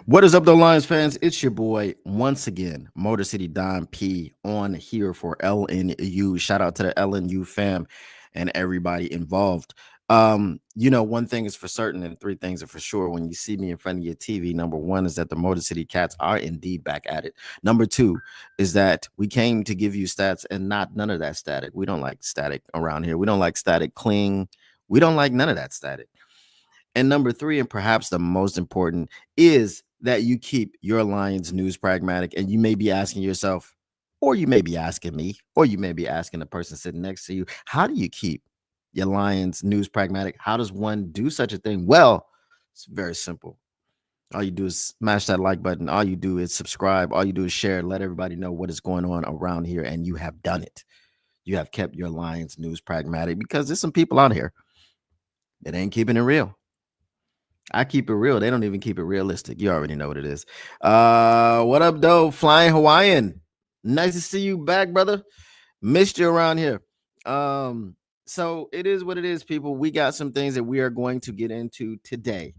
What is up, though, Lions fans? It's your boy once again, Motor City Don P, on here for LNU. Shout out to the LNU fam and everybody involved. One thing is for certain, and three things are for sure. When you see me in front of your TV, number one is that the Motor City Cats are indeed back at it. Number two is that we came to give you stats and not none of that static. We don't like static around here. We don't like static cling. We don't like none of that static. And number three, and perhaps the most important, is that you keep your Lions news pragmatic. And you may be asking yourself, or you may be asking me, or you may be asking the person sitting next to you, how do you keep your Lions news pragmatic? How does one do such a thing? Well, it's very simple. All you do is smash that like button. All you do is subscribe. All you do is share. Let everybody know what is going on around here. And you have done it. You have kept your Lions news pragmatic because there's some people out here that ain't keeping it real. I keep it real. They don't even keep it realistic. You already know what it is. What up, though? Flying Hawaiian. Nice to see you back, brother. Missed you around here. So it is what it is, people. We got some things that we are going to get into today.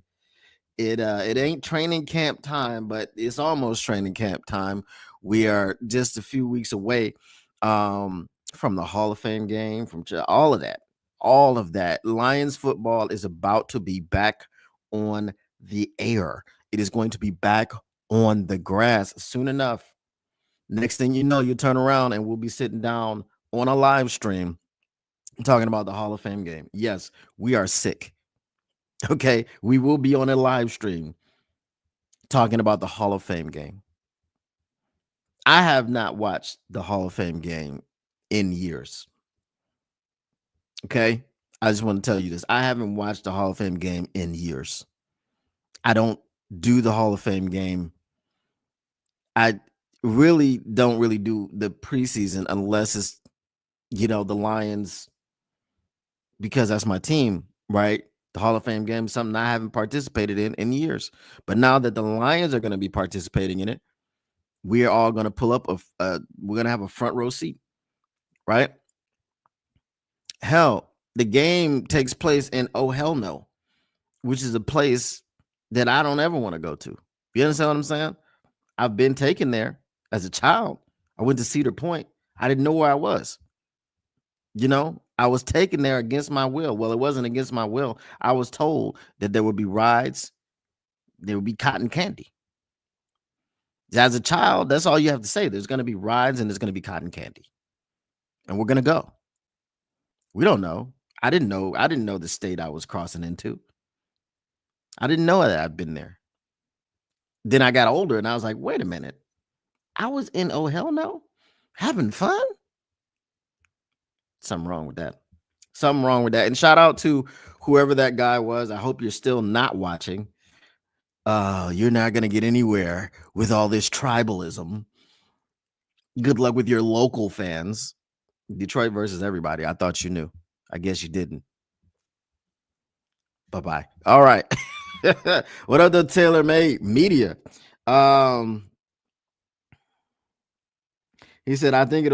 It ain't training camp time, but it's almost training camp time. We are just a few weeks away from the Hall of Fame game, from all of that. All of that. Lions football is about to be back on the air. It is going to be back on the grass soon enough. Next thing you know, you turn around and we'll be sitting down on a live stream talking about the Hall of Fame game. Yes, we are sick. Okay, we will be on a live stream talking about the Hall of Fame game. I have not watched the Hall of Fame game in years. Okay, I just want to tell you this. I haven't watched the Hall of Fame game in years. I don't do the Hall of Fame game. I really don't do the preseason unless it's, the Lions, because that's my team, right? The Hall of Fame game is something I haven't participated in years. But now that the Lions are going to be participating in it, we are all going to pull up we're going to have a front row seat, right? Hell, the game takes place in Oh Hell No, which is a place that I don't ever want to go to. You understand what I'm saying? I've been taken there as a child. I went to Cedar Point. I didn't know where I was. I was taken there against my will. Well, it wasn't against my will. I was told that there would be rides, there would be cotton candy. As a child, that's all you have to say. There's going to be rides and there's going to be cotton candy. And we're going to go. We don't know. I didn't know. I didn't know the state I was crossing into. I didn't know that I'd been there. Then I got older and I was like, wait a minute. I was in Oh Hell No having fun? Something wrong with that. Something wrong with that. And shout out to whoever that guy was. I hope you're still not watching. You're not going to get anywhere with all this tribalism. Good luck with your local fans. Detroit versus everybody. I thought you knew. I guess you didn't. Bye-bye. All right. What up, the Taylor Made Media? He said, I think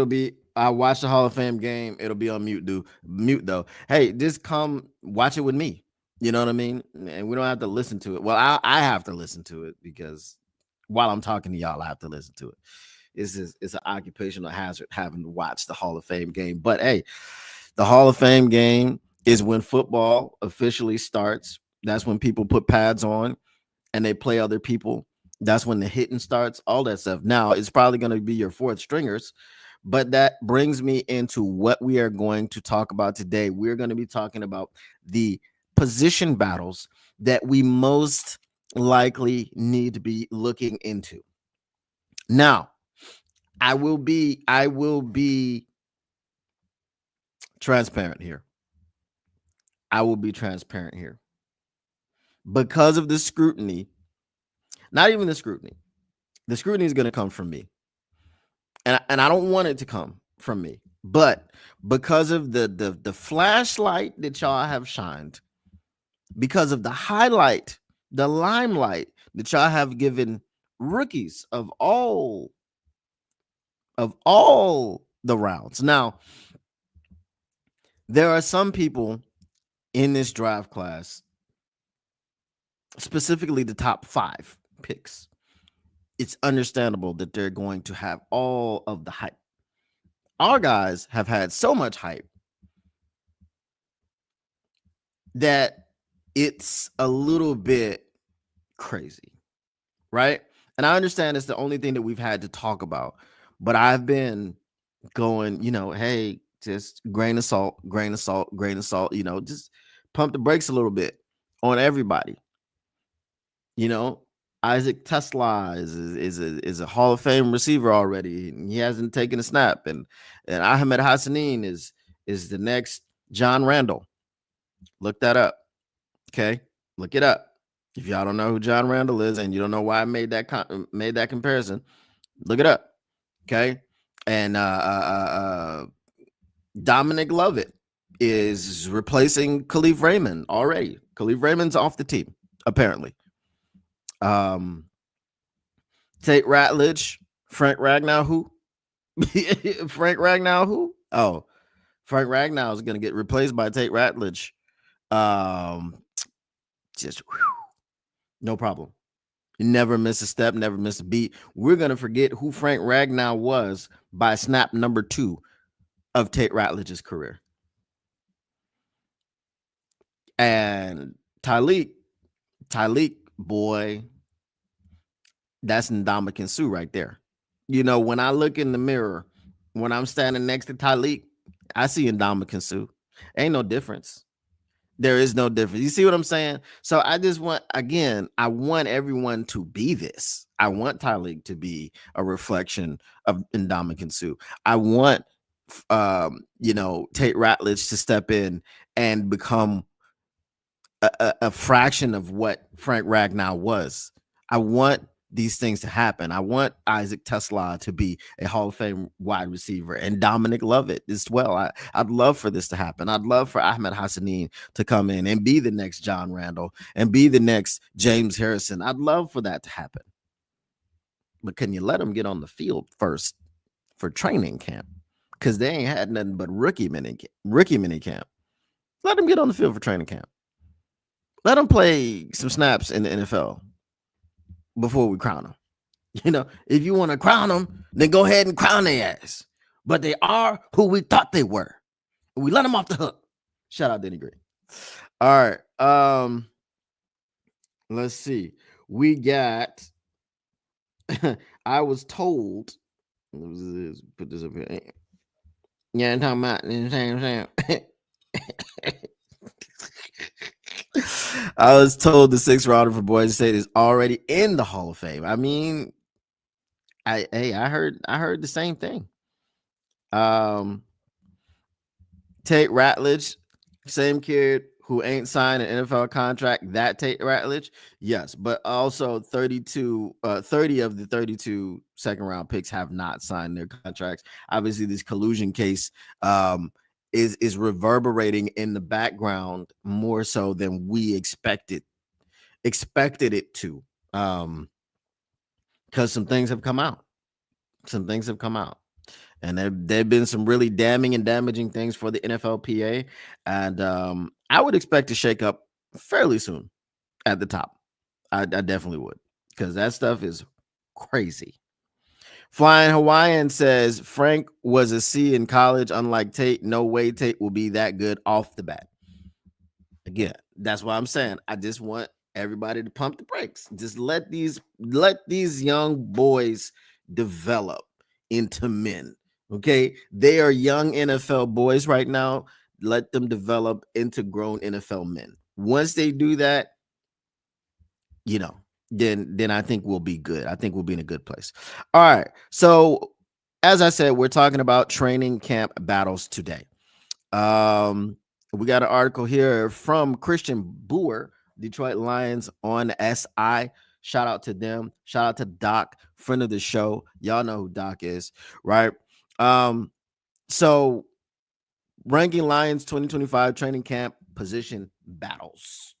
I watch the Hall of Fame game. It'll be on mute though. Hey, just come watch it with me. You know what I mean? And we don't have to listen to it. Well, I have to listen to it because while I'm talking to y'all, I have to listen to it. It's an occupational hazard having to watch the Hall of Fame game. But hey, the Hall of Fame game is when football officially starts. That's when people put pads on and they play other people. That's when the hitting starts, all that stuff. Now, it's probably going to be your fourth stringers, but that brings me into what we are going to talk about today. We're going to be talking about the position battles that we most likely need to be looking into. Now, I will be transparent here. I will be transparent here. Because of the scrutiny, not even the scrutiny is going to come from me. And I don't want it to come from me. But because of the flashlight that y'all have shined, because of the highlight, the limelight that y'all have given rookies of all the rounds. Now, there are some people in this draft class, specifically the top 5, picks, it's understandable that they're going to have all of the hype. Our guys have had so much hype that it's a little bit crazy, right? And I understand it's the only thing that we've had to talk about, but I've been going, hey, just grain of salt, grain of salt, grain of salt, just pump the brakes a little bit on everybody. Isaac Tesla is a Hall of Fame receiver already. And he hasn't taken a snap, and Ahmed Hassanin is the next John Randall. Look that up, okay? Look it up. If y'all don't know who John Randall is, and you don't know why I made that comparison, look it up, okay? And Dominic Lovett is replacing Khalif Raymond already. Khalif Raymond's off the team, apparently. Tate Ratledge, Frank Ragnow, who? Frank Ragnow, who? Oh, Frank Ragnow is going to get replaced by Tate Ratledge. Just no problem. Never miss a step, never miss a beat. We're going to forget who Frank Ragnow was by snap number 2 of Tate Ratledge's career. And Tyleik, boy, that's Ndamukong Suh right there. When I look in the mirror, when I'm standing next to Tyleik, I see Ndamukong Suh. Ain't no difference. There is no difference. You see what I'm saying? So I just want, again, I want everyone to be this. I want Tyleik to be a reflection of Ndamukong Suh. I want, Tate Ratledge to step in and become a fraction of what Frank Ragnow was. I want these things to happen. I want Isaac Tesla to be a Hall of Fame wide receiver, and Dominic Lovett as well. I'd love for this to happen. I'd love for Ahmed Hassanin to come in and be the next John Randall and be the next James Harrison. I'd love for that to happen. But can you let them get on the field first for training camp? Because they ain't had nothing but rookie mini camp. Let them get on the field for training camp. Let them play some snaps in the NFL before we crown them. If you want to crown them, then go ahead and crown their ass. But they are who we thought they were. We let them off the hook. Shout out Denny Green. All right. Let's see. We got I was told, put this up here. Yeah, I'm talking about the same. I was told the 6th rounder for Boise State is already in the Hall of Fame. I mean, I heard the same thing. Tate Ratledge, same kid who ain't signed an NFL contract. That Tate Ratledge, yes, but also 30 of the 32 second-round picks have not signed their contracts. Obviously, this collusion case is reverberating in the background more so than we expected it to, because some things have come out. And there've been some really damning and damaging things for the NFLPA, and I would expect to shake up fairly soon at the top. I definitely would, because that stuff is crazy. Flying Hawaiian says Frank was a C in college, unlike Tate. No way Tate will be that good off the bat. Again, that's what I'm saying. I just want everybody to pump the brakes. Just let these young boys develop into men. Okay, they are young NFL boys right now. Let them develop into grown NFL men. Once they do that, then I think we'll be good. I think we'll be in a good place. All right. So as I said, we're talking about training camp battles today. We got an article here from Christian Boer, Detroit Lions on SI. Shout out to them. Shout out to Doc, friend of the show. Y'all know who Doc is, right? So ranking Lions 2025 training camp position battles.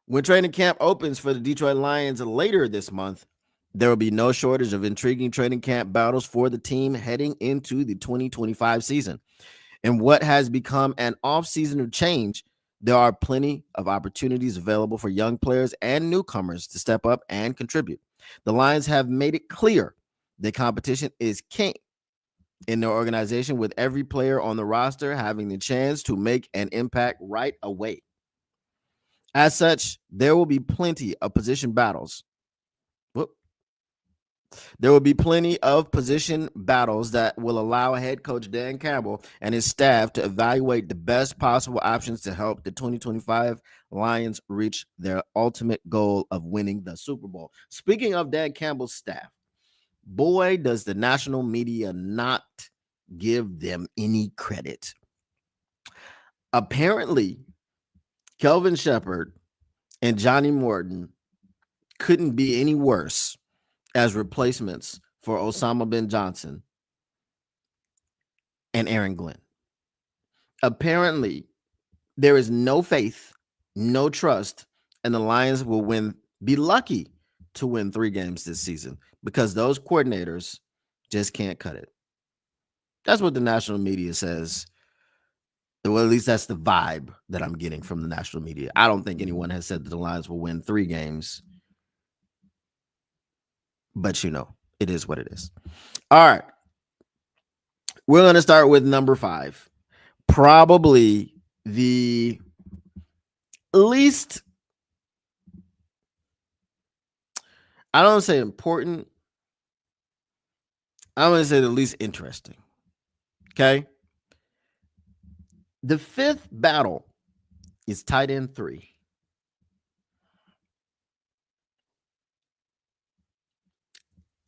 When training camp opens for the Detroit Lions later this month, there will be no shortage of intriguing training camp battles for the team heading into the 2025 season. And what has become an off-season of change, There are plenty of opportunities available for young players and newcomers to step up and contribute. The Lions have made it clear that competition is king in their organization, with every player on the roster having the chance to make an impact right away. As such, there will be plenty of position battles. Whoop. There will be plenty of position battles that will allow head coach Dan Campbell and his staff to evaluate the best possible options to help the 2025 Lions reach their ultimate goal of winning the Super Bowl. Speaking of Dan Campbell's staff, boy, does the national media not give them any credit. Apparently, Kelvin Shepard and Johnny Morton couldn't be any worse as replacements for Osama bin Johnson and Aaron Glenn. Apparently, there is no faith, no trust, and the Lions will be lucky to win 3 games this season because those coordinators just can't cut it. That's what the national media says. Well, at least that's the vibe that I'm getting from the national media. I don't think anyone has said that the Lions will win 3 games. But it is what it is. All right. We're going to start with number 5. Probably the least, I don't say important, I'm going to say the least interesting. Okay. The 5th battle is tight end 3.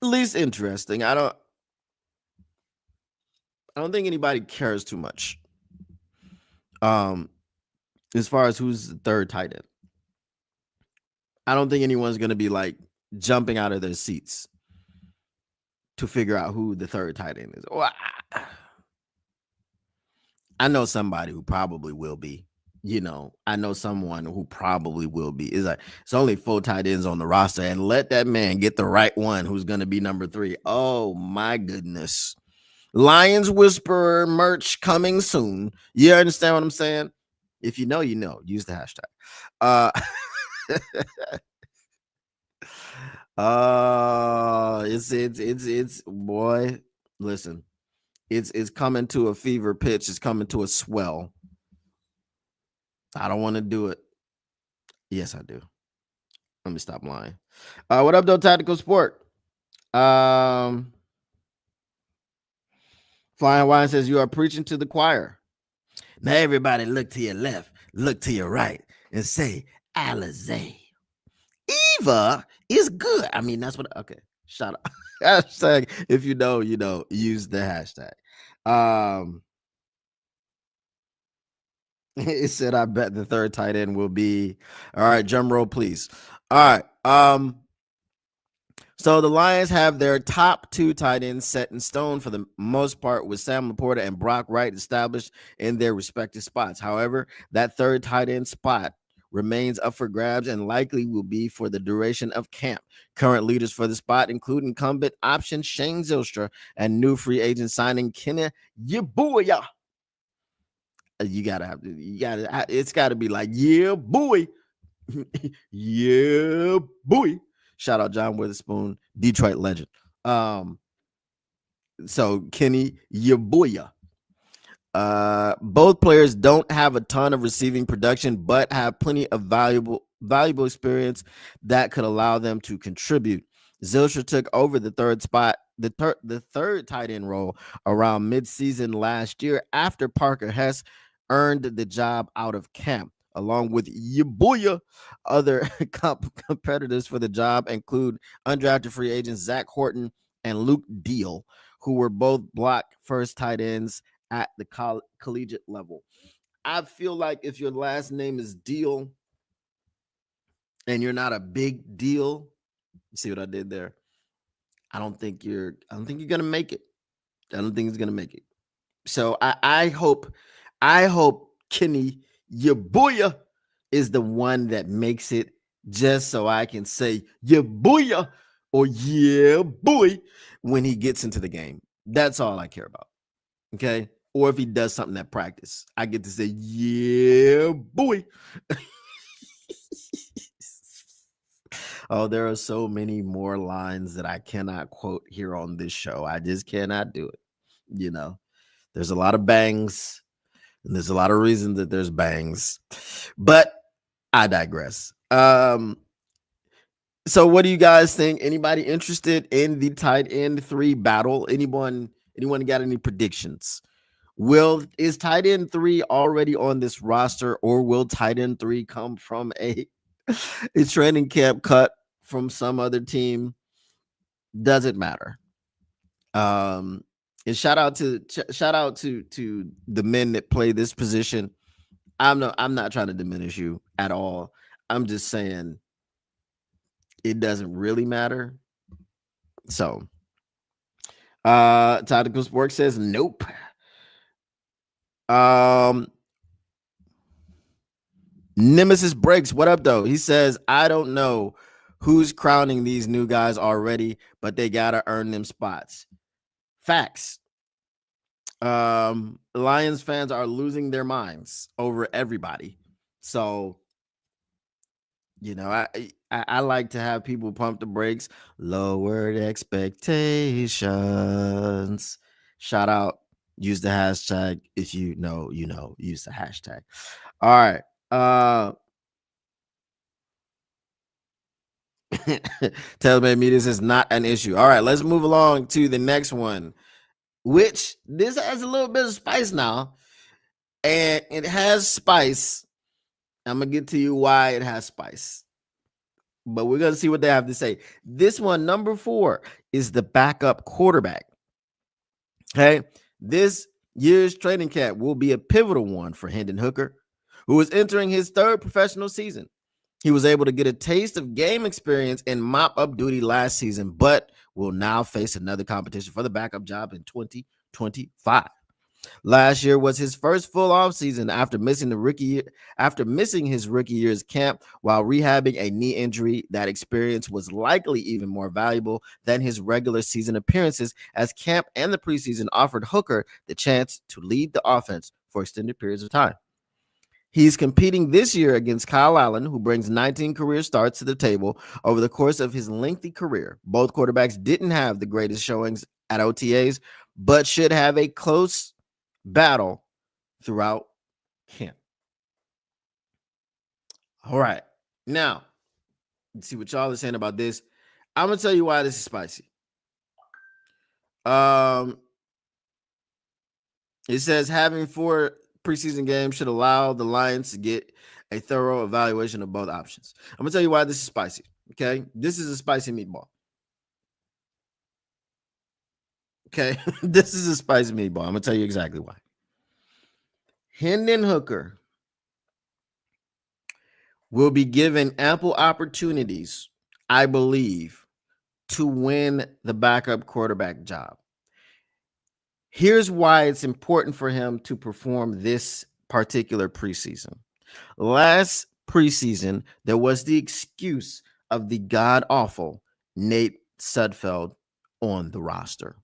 Least interesting. I don't think anybody cares too much. As far as who's the 3rd tight end. I don't think anyone's going to be like jumping out of their seats to figure out who the 3rd tight end is. Oh, I know somebody who probably will be. I know someone who probably will be. It's like it's only 4 tight ends on the roster, and let that man get the right one who's going to be number 3. Oh my goodness. Lions Whisperer merch coming soon. You understand what I'm saying? If you know, use the hashtag. It's boy, listen. It's coming to a fever pitch. It's coming to a swell. I don't want to do it. Yes, I do. Let me stop lying. What up, though, Tactical Sport? Flying Wine says you are preaching to the choir. Now everybody look to your left, look to your right, and say Alizé. Eva is good. I mean, that's what. Okay, shout out. Hashtag if you know, use the hashtag. It said, I bet the 3rd tight end will be. All right, drum roll, please. All right. So the Lions have their top 2 tight ends set in stone for the most part, with Sam Laporta and Brock Wright established in their respective spots. However, that 3rd tight end spot remains up for grabs and likely will be for the duration of camp. Current leaders for the spot include incumbent option Shane Zylstra and new free agent signing Kenny Yeboah. It's got to be like, yeah, boy. Yeah, boy. Shout out John Witherspoon, Detroit legend. So Kenny Yeboah. Both players don't have a ton of receiving production, but have plenty of valuable experience that could allow them to contribute. Zylstra took over the 3rd spot, the 3rd tight end role around mid-season last year after Parker Hess earned the job out of camp. Along with Yeboah, other competitors for the job include undrafted free agents Zach Horton and Luke Deal, who were both block 1st tight ends at the collegiate level. I feel like if your last name is Deal and you're not a big deal, you see what I did there? I don't think you're gonna make it. I don't think he's gonna make it. So I hope Kenny Yeboah is the one that makes it, just so I can say Yeboah or yeah boy when he gets into the game. That's all I care about. Okay. or if he does something at practice. I get to say, yeah, boy. Oh, there are so many more lines that I cannot quote here on this show. I just cannot do it. You know, there's a lot of bangs, and there's a lot of reasons that there's bangs, but I digress. So what do you guys think? Anybody interested in the tight end 3 battle? Anyone got any predictions? Is tight end 3 already on this roster, or will tight end 3 come from a training camp cut from some other team? Doesn't matter. And shout out to the men that play this position. I'm not trying to diminish you at all. I'm just saying it doesn't really matter. So Tactical Sports says nope. Nemesis Breaks, what up though? He says, I don't know who's crowning these new guys already, but they gotta earn them spots. Facts. Lions fans are losing their minds over everybody. So, you know, I like to have people pump the brakes, lowered expectations. Shout out, use the hashtag. If you know, use the hashtag. All right. Telemed Media is not an issue. All right, let's move along to the next one, which this has a little bit of spice now. And it has spice. I'm going to get to you why it has spice. But we're going to see what they have to say. This one, number 4, is the backup quarterback. Okay. This year's training camp will be a pivotal one for Hendon Hooker, who is entering his 3rd professional season. He was able to get a taste of game experience in mop-up duty last season, but will now face another competition for the backup job in 2025. Last year was his first full offseason after missing his rookie year's camp while rehabbing a knee injury. That experience was likely even more valuable than his regular season appearances, as camp and the preseason offered Hooker the chance to lead the offense for extended periods of time. He's competing this year against Kyle Allen, who brings 19 career starts to the table over the course of his lengthy career. Both quarterbacks didn't have the greatest showings at OTAs, but should have a close battle throughout camp. All right. Now, let's see what y'all are saying about this. I'm going to tell you why this is spicy. It says having 4 preseason games should allow the Lions to get a thorough evaluation of both options. I'm going to tell you why this is spicy. Okay. This is a spicy meatball. Okay. This is a spicy meatball. I'm going to tell you exactly why. Hendon Hooker will be given ample opportunities, I believe, to win the backup quarterback job. Here's why it's important for him to perform this particular preseason. Last preseason, there was the excuse of the god-awful Nate Sudfeld on the roster.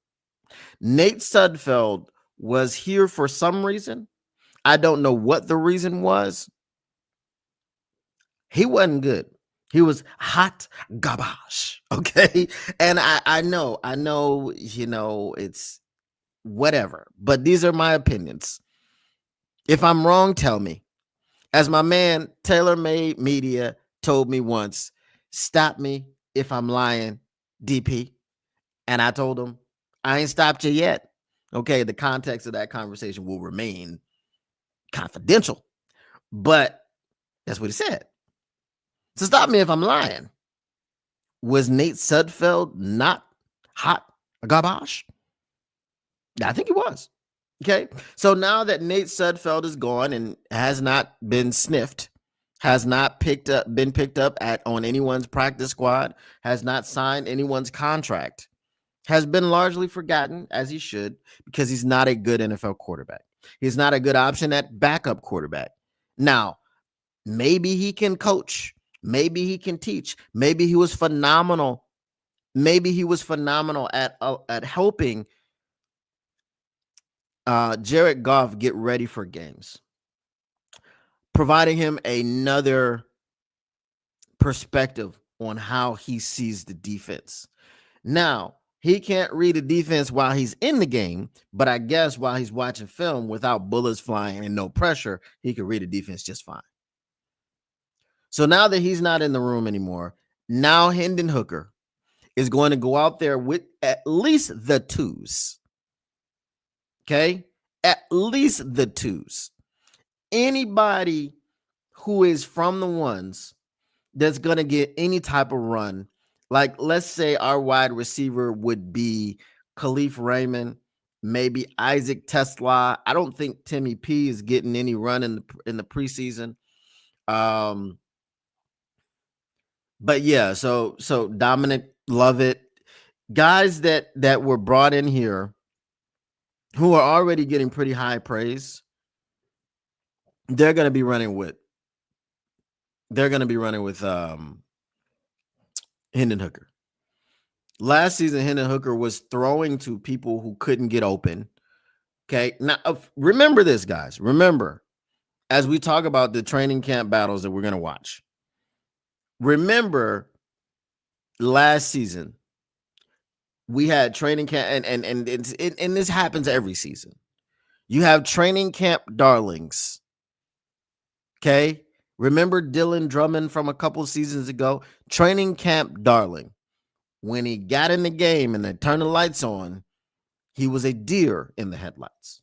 Nate Sudfeld was here for some reason. I don't know what the reason was. He wasn't good. He was hot garbage. Okay. And I know, it's whatever, but these are my opinions. If I'm wrong, tell me. As my man TaylorMade Media told me once, stop me if I'm lying, DP. And I told him, I ain't stopped you yet. Okay, the context of that conversation will remain confidential, but that's what he said. So stop me if I'm lying. Was Nate Sudfeld not hot garbage? I think he was. Okay. So now that Nate Sudfeld is gone and has not been sniffed, has not been picked up on anyone's practice squad, has not signed anyone's contract, has been largely forgotten, as he should, because he's not a good NFL quarterback. He's not a good option at backup quarterback. Now, maybe he can coach. Maybe he can teach. Maybe he was phenomenal. Maybe he was phenomenal at helping Jared Goff get ready for games, providing him another perspective on how he sees the defense. Now, he can't read the defense while he's in the game, but I guess while he's watching film without bullets flying and no pressure, he can read the defense just fine. So now that he's not in the room anymore, now Hendon Hooker is going to go out there with at least the twos. Okay? At least the twos. Anybody who is from the ones that's going to get any type of run, like let's say our wide receiver would be Khalif Raymond, maybe Isaac Tesla. I don't think Timmy P is getting any run in the preseason. But yeah, so Dominic Lovett, guys that were brought in here who are already getting pretty high praise, they're going to be running with Hendon Hooker. Last season, Hendon Hooker was throwing to people who couldn't get open. Okay. Now, remember this, guys. Remember, as we talk about the training camp battles that we're going to watch, remember last season, we had training camp, and this happens every season. You have training camp darlings. Okay. Remember Dylan Drummond from a couple seasons ago? Training camp darling. When he got in the game and they turned the lights on, he was a deer in the headlights.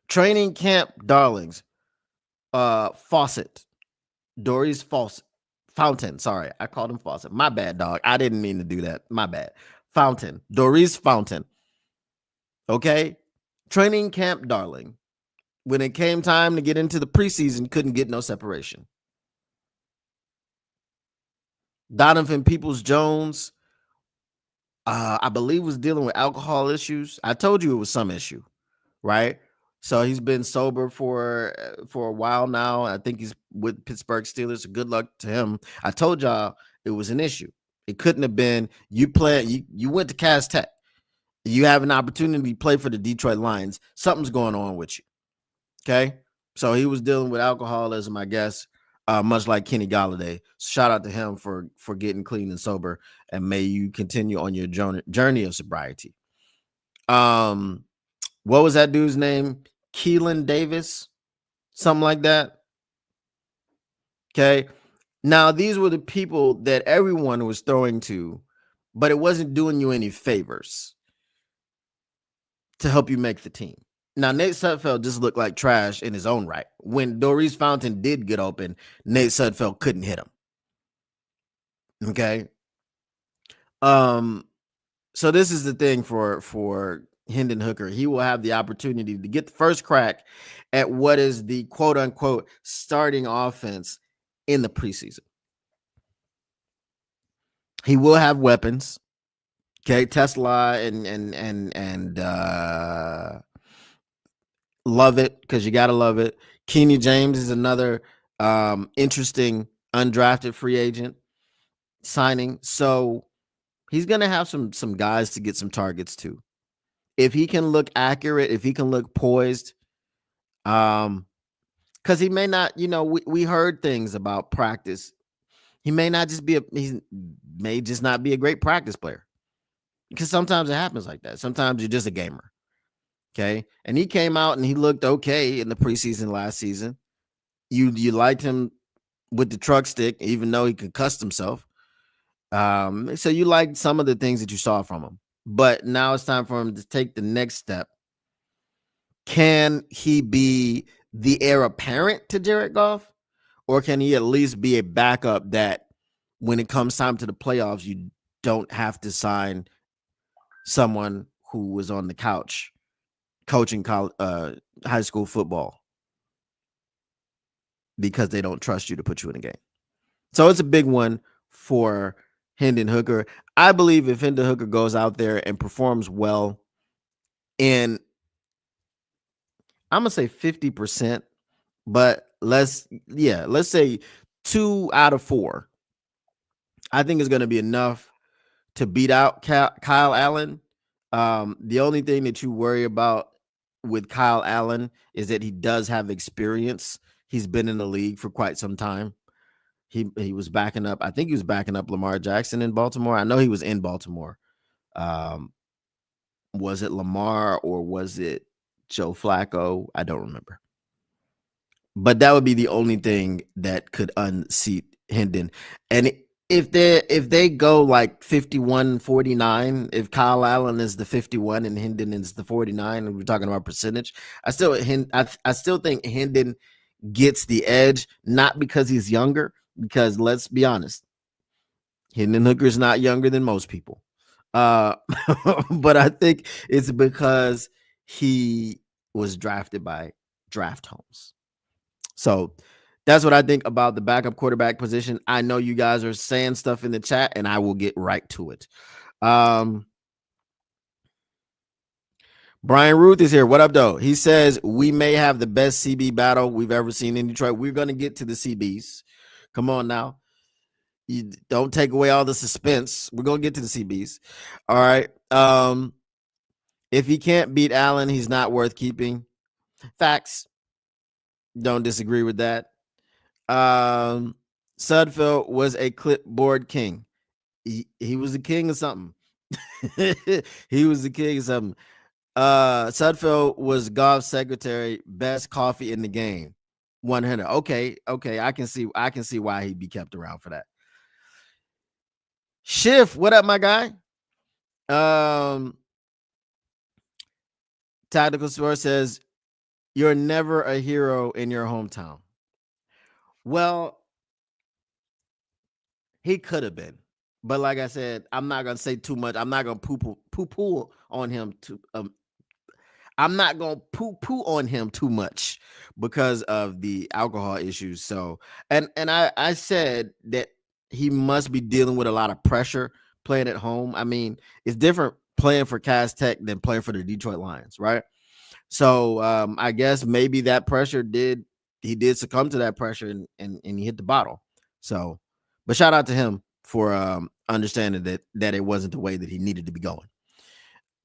Training camp darlings. Fawcett. Doris Fawcett. Fountain. Sorry, I called him Fawcett. My bad, dog. I didn't mean to do that. My bad. Fountain. Doris Fountain. Okay? Training camp darling. When it came time to get into the preseason, couldn't get no separation. Donovan Peoples-Jones, I believe, was dealing with alcohol issues. I told you it was some issue, right? So he's been sober for a while now. I think he's with Pittsburgh Steelers. Good luck to him. I told y'all it was an issue. It couldn't have been you went to Cass Tech. You have an opportunity to play for the Detroit Lions. Something's going on with you. Okay? So he was dealing with alcoholism, I guess, much like Kenny Golladay. Shout out to him for getting clean and sober, and may you continue on your journey of sobriety. What was that dude's name? Keelan Davis, something like that. Okay. Now, these were the people that everyone was throwing to, but it wasn't doing you any favors to help you make the team. Now, Nate Sudfeld just looked like trash in his own right. When Doris Fountain did get open, Nate Sudfeld couldn't hit him. Okay. So this is the thing for Hendon Hooker. He will have the opportunity to get the first crack at what is the quote unquote starting offense in the preseason. He will have weapons. Okay, Tesla and love it, because you gotta love it. Kenny James is another interesting undrafted free agent signing. So he's gonna have some guys to get some targets to. If he can look accurate, if he can look poised, because he may not, we heard things about practice. He may not just be he may just not be a great practice player, because sometimes it happens like that. Sometimes you're just a gamer. Okay. And he came out and he looked okay in the preseason last season. You liked him with the truck stick, even though he concussed himself. So you liked some of the things that you saw from him. But now it's time for him to take the next step. Can he be the heir apparent to Jared Goff? Or can he at least be a backup that when it comes time to the playoffs, you don't have to sign someone who was on the couch coaching high school football because they don't trust you to put you in a game? So it's a big one for Hendon Hooker. I believe if Hendon Hooker goes out there and performs well, and I'm going to say 50%, but let's say 2 out of 4, I think is going to be enough to beat out Kyle Allen The only thing that you worry about with Kyle Allen is that he does have experience. He's been in the league for quite some time. He was backing up. I think he was backing up Lamar Jackson in Baltimore. I know he was in Baltimore. Um, was it Lamar or was it Joe Flacco? I don't remember. But that would be the only thing that could unseat Hendon. And if they go like 51-49, if Kyle Allen is the 51 and Hendon is the 49, and we're talking about percentage, I still think Hendon gets the edge, not because he's younger, because let's be honest, Hendon Hooker's not younger than most people. Uh, but I think it's because he was drafted by draft homes. So that's what I think about the backup quarterback position. I know you guys are saying stuff in the chat, and I will get right to it. Brian Ruth is here. What up, though? He says we may have the best CB battle we've ever seen in Detroit. We're going to get to the CBs. Come on now. You don't take away all the suspense. We're going to get to the CBs. All right. If he can't beat Allen, he's not worth keeping. Facts. Don't disagree with that. Sudfeld was a clipboard king. He was the king of something. He was the king of something. Sudfeld was Goff's secretary, best coffee in the game. 100. Okay. I can see why he'd be kept around for that. Schiff, what up, my guy? Tactical Source says you're never a hero in your hometown. Well, he could have been, but like I said, I'm not gonna say too much. I'm not gonna poo-poo on him I'm not gonna poo-poo on him too much because of the alcohol issues. So, and I said that he must be dealing with a lot of pressure playing at home. I mean, it's different playing for Cass Tech than playing for the Detroit Lions, right? So I guess maybe that pressure did succumb to that pressure and he hit the bottle. So, but shout out to him for understanding that it wasn't the way that he needed to be going.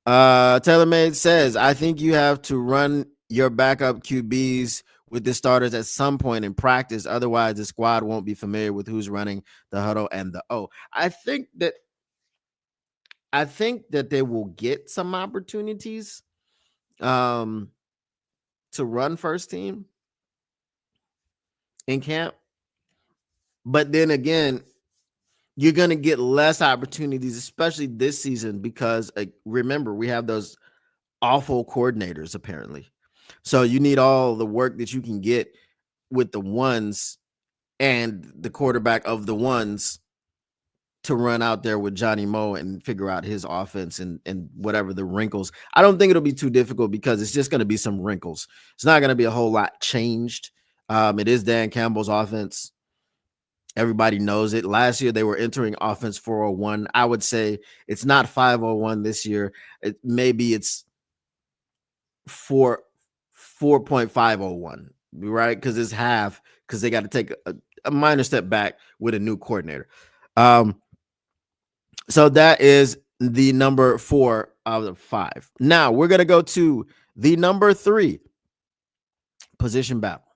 TaylorMade says, I think you have to run your backup QBs with the starters at some point in practice. Otherwise, the squad won't be familiar with who's running the huddle and the O. I think that they will get some opportunities to run first team in camp. But then again, you're going to get less opportunities, especially this season, because remember, we have those awful coordinators apparently. So you need all the work that you can get with the ones and the quarterback of the ones to run out there with Johnny Moe and figure out his offense and whatever the wrinkles. I don't think it'll be too difficult because it's just going to be some wrinkles. It's not going to be a whole lot changed. It is Dan Campbell's offense. Everybody knows it. Last year, they were entering offense 401. I would say it's not 501 this year. Maybe it's 4.501, right? Because it's half, because they got to take a minor step back with a new coordinator. So that is the number 4 out of 5. Now we're going to go to the number 3 position battle.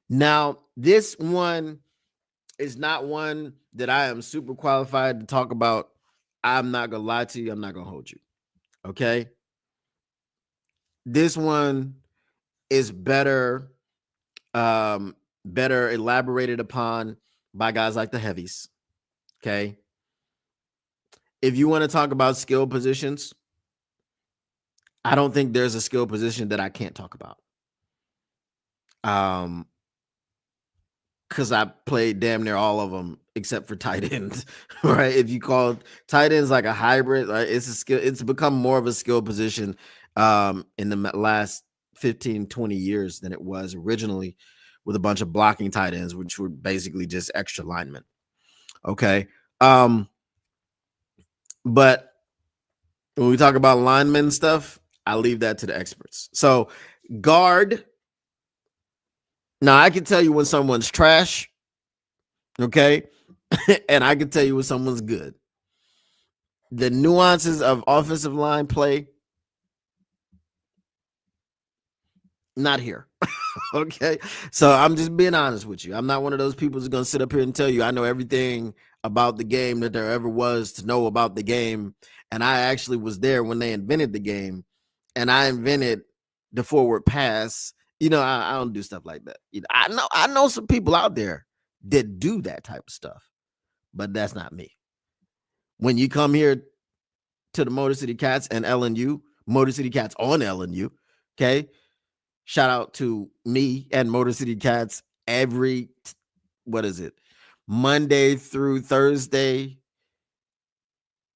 Now, this one is not one that I am super qualified to talk about. I'm not going to lie to you. I'm not going to hold you. Okay. This one is better elaborated upon by guys like the heavies. Okay. If you want to talk about skill positions, I don't think there's a skill position that I can't talk about. Because I played damn near all of them except for tight ends, right? If you call tight ends like a hybrid, like it's a skill, it's become more of a skill position in the last 15, 20 years than it was originally, with a bunch of blocking tight ends, which were basically just extra linemen. Okay. But when we talk about linemen stuff, I leave that to the experts. So guard. Now I can tell you when someone's trash. Okay. And I can tell you when someone's good. the nuances of offensive line play, not here. Okay. So I'm just being honest with you. I'm not one of those people who's going to sit up here and tell you I know everything about the game that there ever was to know about the game. And I actually was there when they invented the game, and I invented the forward pass. I don't do stuff like that. I know some people out there that do that type of stuff, but that's not me. When you come here to the Motor City Cats and LNU, Motor City Cats on LNU, okay? Shout out to me and Motor City Cats every, what is it? Monday through Thursday.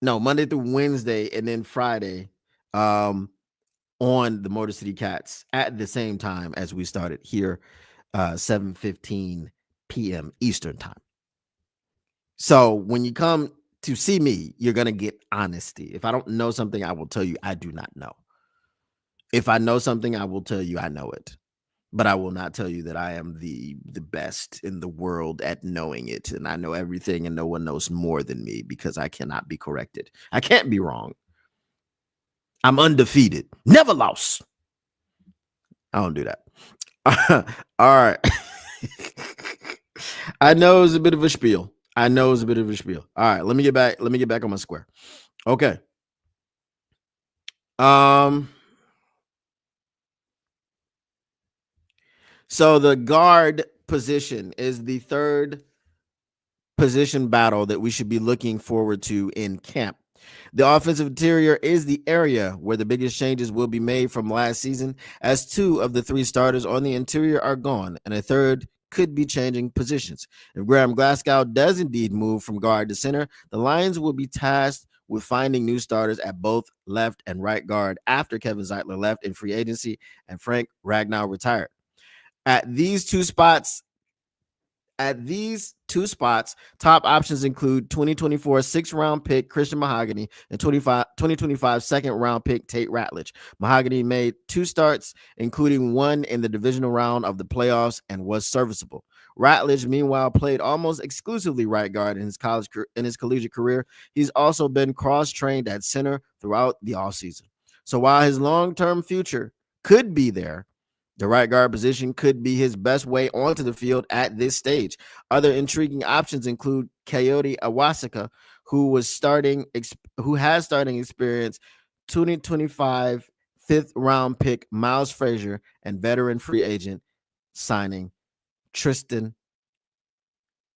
No, Monday through Wednesday, and then Friday on the Motor City Cats at the same time as we started here, 7:15 p.m. Eastern time. So when you come to see me, you're going to get honesty. If I don't know something, I will tell you I do not know. If I know something, I will tell you I know it. But I will not tell you that I am the best in the world at knowing it, and I know everything, and no one knows more than me, because I cannot be corrected. I can't be wrong. I'm undefeated, never lost. I don't do that. All right. I know it's a bit of a spiel. All right, let me get back on my square. Okay. So the guard position is the third position battle that we should be looking forward to in camp. The offensive interior is the area where the biggest changes will be made from last season, as 2 of the 3 starters on the interior are gone, and a third could be changing positions. If Graham Glasgow does indeed move from guard to center, the Lions will be tasked with finding new starters at both left and right guard after Kevin Zeitler left in free agency and Frank Ragnow retired. At these two spots, top options include 2024 6th-round pick Christian Mahogany and 2025 2nd-round pick Tate Ratledge. Mahogany made 2 starts, including one in the divisional round of the playoffs, and was serviceable. Ratledge, meanwhile, played almost exclusively right guard in his collegiate career. He's also been cross-trained at center throughout the offseason. So while his long-term future could be there, the right guard position could be his best way onto the field at this stage. Other intriguing options include Coyote Awasika, who has starting experience, 2025 5th-round pick Miles Frazier, and veteran free agent signing Tristan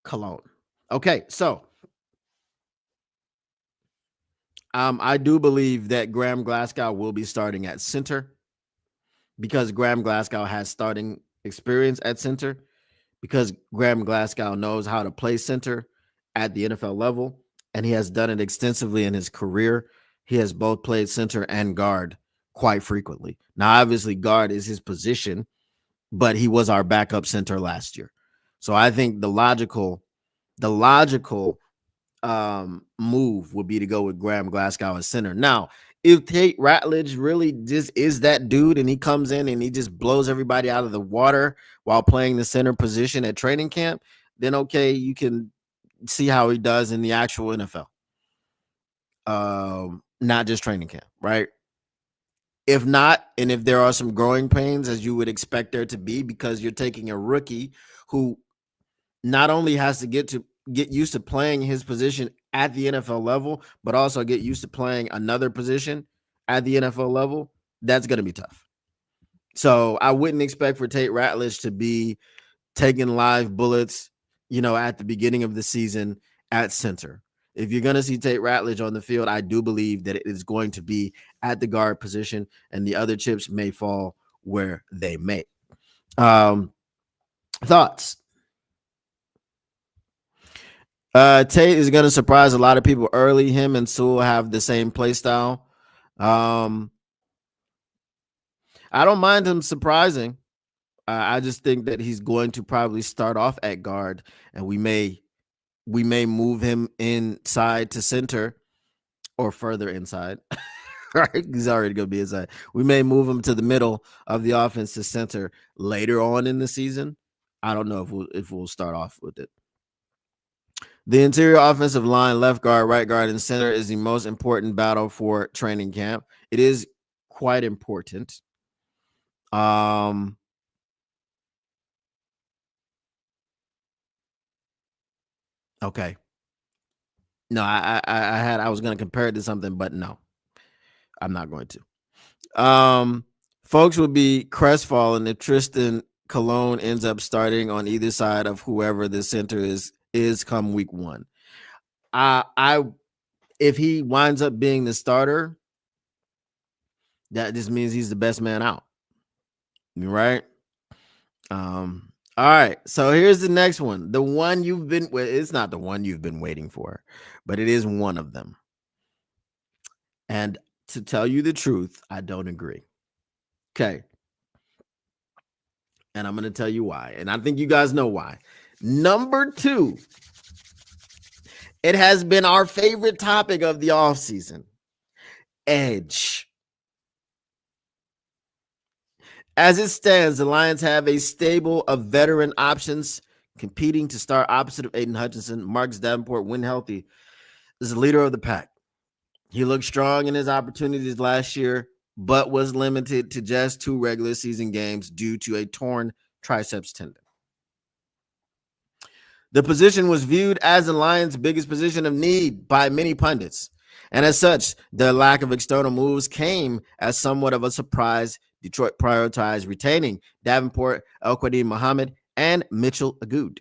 Colon. Okay, so I do believe that Graham Glasgow will be starting at center, because Graham Glasgow has starting experience at center, because Graham Glasgow knows how to play center at the NFL level, and he has done it extensively in his career. He has both played center and guard quite frequently. Now, obviously, guard is his position, but he was our backup center last year. So I think the logical move would be to go with Graham Glasgow as center. Now, if Tate Ratledge really just is that dude and he comes in and he just blows everybody out of the water while playing the center position at training camp, then okay, you can see how he does in the actual NFL. Not just training camp, right? If not, and if there are some growing pains, as you would expect there to be, because you're taking a rookie who not only has to get used to playing his position at the NFL level, but also get used to playing another position at the NFL level, that's going to be tough. So I wouldn't expect for Tate Ratledge to be taking live bullets, at the beginning of the season at center. If you're going to see Tate Ratledge on the field, I do believe that it is going to be at the guard position, and the other chips may fall where they may. Thoughts? Tate is going to surprise a lot of people early. Him and Sewell have the same play style. I don't mind him surprising. I just think that he's going to probably start off at guard, and we may move him inside to center, or further inside. Right? He's already going to be inside. We may move him to the middle of the offense to center later on in the season. I don't know if we'll start off with it. The interior offensive line, left guard, right guard, and center is the most important battle for training camp. It is quite important. Okay. No, I was going to compare it to something, but no, I'm not going to. Folks would be crestfallen if Tristan Colon ends up starting on either side of whoever the center is come week 1. I if he winds up being the starter, that just means he's the best man out. Right? All right. So here's the next one. The one you've been it's not the one you've been waiting for, but it is one of them. And to tell you the truth, I don't agree. Okay. And I'm going to tell you why. And I think you guys know why. Number 2, it has been our favorite topic of the offseason. Edge. As it stands, the Lions have a stable of veteran options competing to start opposite of Aiden Hutchinson. Marcus Davenport, when healthy, is the leader of the pack. He looked strong in his opportunities last year, but was limited to just 2 regular season games due to a torn triceps tendon. The position was viewed as the Lions' biggest position of need by many pundits. And as such, the lack of external moves came as somewhat of a surprise. Detroit prioritized retaining Davenport, El-Quadin Muhammad, and Mitchell Agood.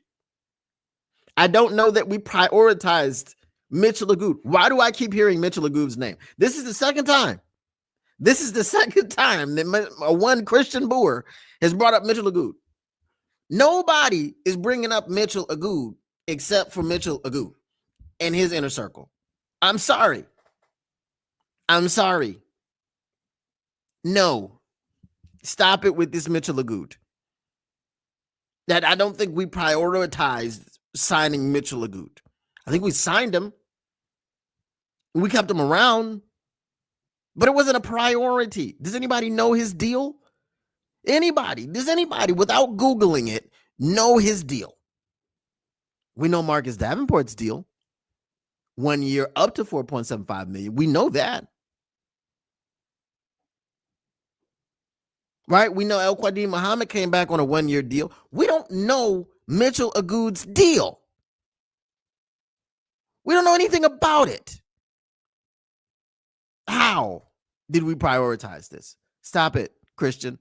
I don't know that we prioritized Mitchell Agood. Why do I keep hearing Mitchell Agood's name? This is the second time. This is the second time that one Christian Boer has brought up Mitchell Agood. Nobody is bringing up Mitchell Agood except for Mitchell Agood and his inner circle. I'm sorry. No. Stop it with this Mitchell Agood. That I don't think we prioritized signing Mitchell Agood. I think we signed him. We kept him around, but it wasn't a priority. Does anybody know his deal? Does anybody without Googling it know his deal? We know Marcus Davenport's deal. 1 year up to $4.75 million. We know that. Right? We know El-Quadin Muhammad came back on a 1-year deal. We don't know Mitchell Agood's deal. We don't know anything about it. How did we prioritize this? Stop it, Christian.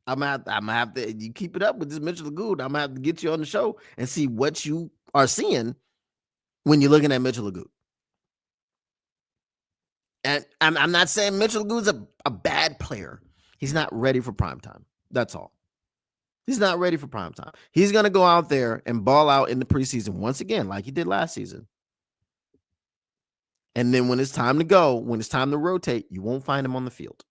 I'm gonna have to you keep it up with this Mitchell Agood. I'm gonna have to get you on the show and see what you are seeing when you're looking at Mitchell Agood. And I'm not saying Mitchell Agood's a bad player. He's not ready for prime time. That's all. He's not ready for prime time. He's going to go out there and ball out in the preseason once again, like he did last season. And then when it's time to go, when it's time to rotate, you won't find him on the field.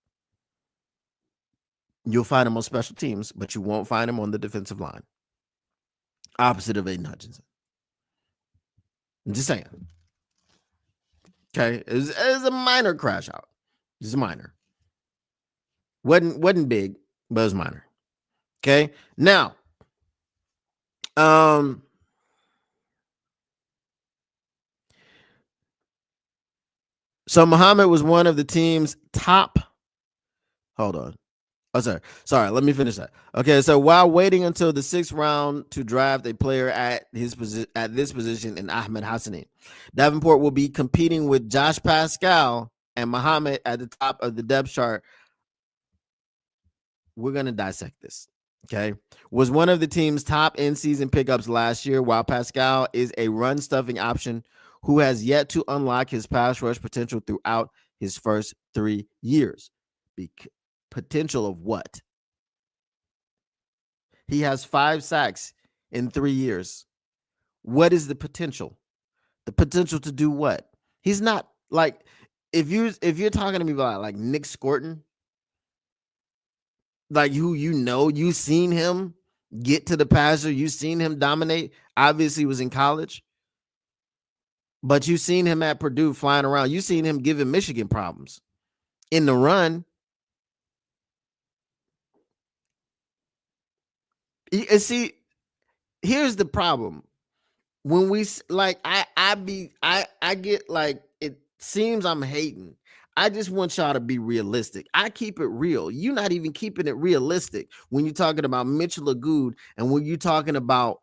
You'll find him on special teams, but you won't find him on the defensive line. Opposite of Aiden Hutchinson. I'm just saying. Okay. It was a minor crash out. Just minor. Wasn't big, but it was minor. Okay. Now, so Muhammad was one of the team's top. Hold on. Oh, sorry. Let me finish that. Okay. So while waiting until the 6th round to draft a player at this position in Ahmed Hassani, Davenport will be competing with Josh Pascal and Muhammad at the top of the depth chart. We're going to dissect this. Okay. Was one of the team's top in-season pickups last year, while Pascal is a run-stuffing option who has yet to unlock his pass rush potential throughout his first 3 years. Potential of what? He has 5 sacks in 3 years. What is the potential? The potential to do what? He's not like, if you're talking to me about like Nick Scorton, like you've seen him get to the passer, you've seen him dominate. Obviously, he was in college, but you've seen him at Purdue flying around. You've seen him giving Michigan problems in the run. See, here's the problem. when like I get like it seems I'm hating. I just want y'all to be realistic. I keep it real. You're not even keeping it realistic when you're talking about Mitchell Agood and when you're talking about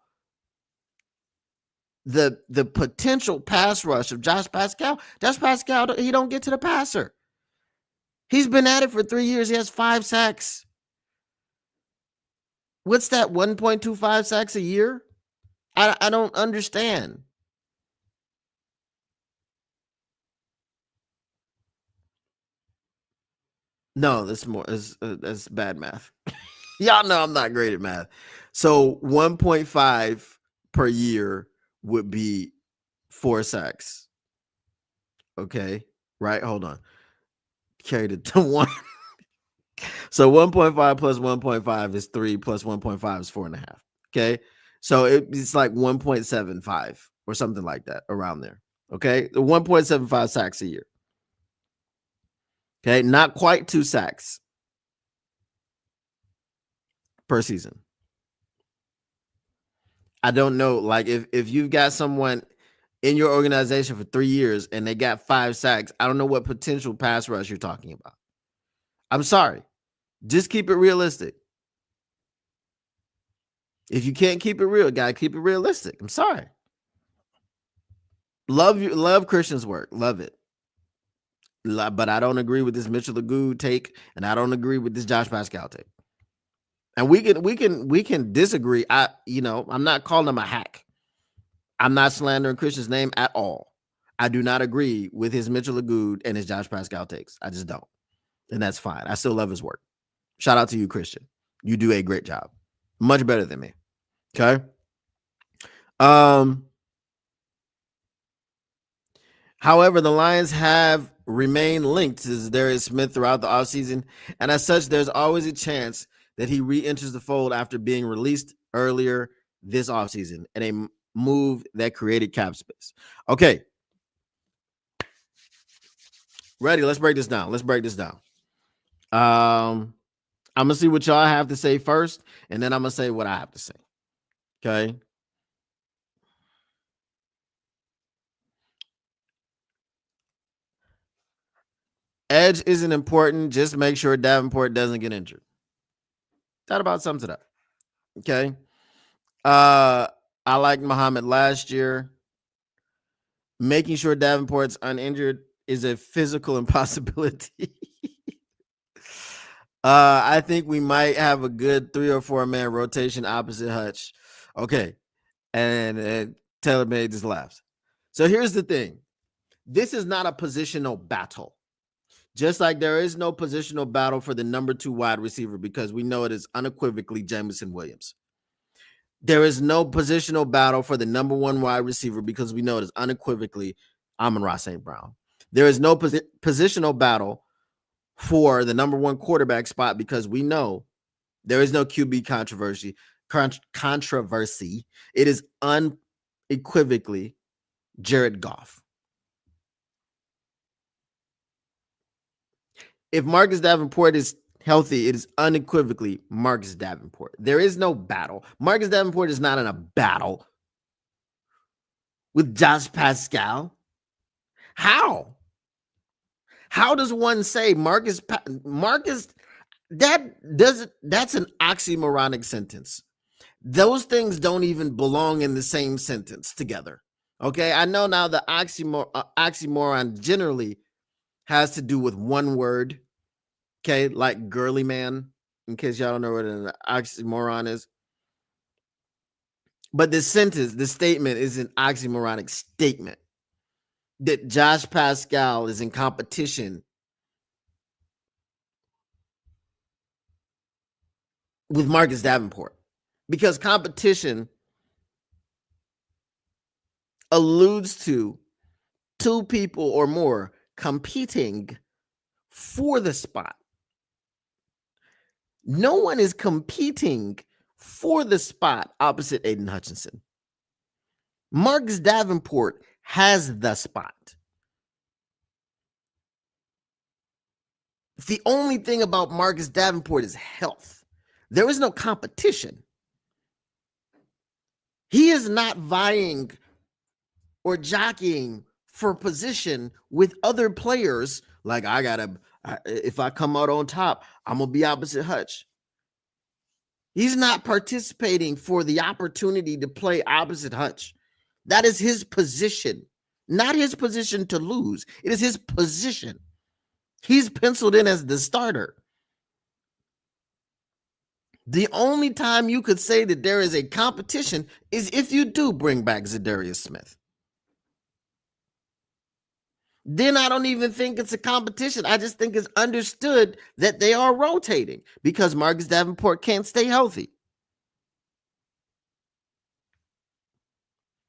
the potential pass rush of Josh Pascal. Josh Pascal, he don't get to the passer. He's been at it for 3 years. He has 5 sacks. What's that? 1.25 sacks a year? I don't understand. No, that's bad math. Y'all know I'm not great at math. So 1.5 per year would be 4 sacks. Okay. Right. Hold on. Carried it to 1. So 1.5 plus 1.5 is 3 plus 1.5 is 4.5. Okay. So it's like 1.75 or something like that around there. Okay. 1.75 sacks a year. Okay. Not quite 2 sacks per season. I don't know. Like if you've got someone in your organization for 3 years and they got 5 sacks, I don't know what potential pass rush you're talking about. I'm sorry. Just keep it realistic. If you can't keep it real, gotta keep it realistic. I'm sorry. Love Christian's work. Love it. But I don't agree with this Mitchell Agood take, and I don't agree with this Josh Pascal take. And we can disagree. I'm not calling him a hack. I'm not slandering Christian's name at all. I do not agree with his Mitchell Agood and his Josh Pascal takes. I just don't. And that's fine. I still love his work. Shout out to you, Christian. You do a great job. Much better than me. Okay. However, the Lions have remained linked to Darius Smith throughout the offseason, and as such, there's always a chance that he re-enters the fold after being released earlier this offseason in a move that created cap space. Okay. Ready? Let's break this down. I'm gonna see what y'all have to say first, and then I'm gonna say what I have to say. Okay. Edge isn't important. Just make sure Davenport doesn't get injured. That about sums it up. Okay. I liked Muhammad last year. Making sure Davenport's uninjured is a physical impossibility. I think we might have a good 3 or 4 man rotation opposite Hutch. Okay. And Taylor made this laughs. So here's the thing. This is not a positional battle. Just like there is no positional battle for the number 2 wide receiver because we know it is unequivocally Jameson Williams. There is no positional battle for the number 1 wide receiver because we know it is unequivocally Amon-Ra St. Brown. There is no positional battle for the number 1 quarterback spot because we know there is no QB controversy. It is unequivocally Jared Goff. If Marcus Davenport is healthy, it is unequivocally Marcus Davenport. There is no battle. Marcus Davenport is not in a battle with Josh Pascal. How? How does one say Marcus? That's an oxymoronic sentence. Those things don't even belong in the same sentence together. Okay, I know now the oxymoron generally has to do with one word. Okay, like girly man, in case y'all don't know what an oxymoron is. But this statement is an oxymoronic statement that Josh Pascal is in competition with Marcus Davenport because competition alludes to 2 people or more competing for the spot. No one is competing for the spot opposite Aiden Hutchinson. Marcus Davenport has the spot. The only thing about Marcus Davenport is health. There is no competition. He is not vying or jockeying for position with other players. Like, if I come out on top, I'm going to be opposite Hutch. He's not participating for the opportunity to play opposite Hutch. That is his position, not his position to lose. It is his position. He's penciled in as the starter. The only time you could say that there is a competition is if you do bring back Zadarius Smith. Then I don't even think it's a competition. I just think it's understood that they are rotating because Marcus Davenport can't stay healthy.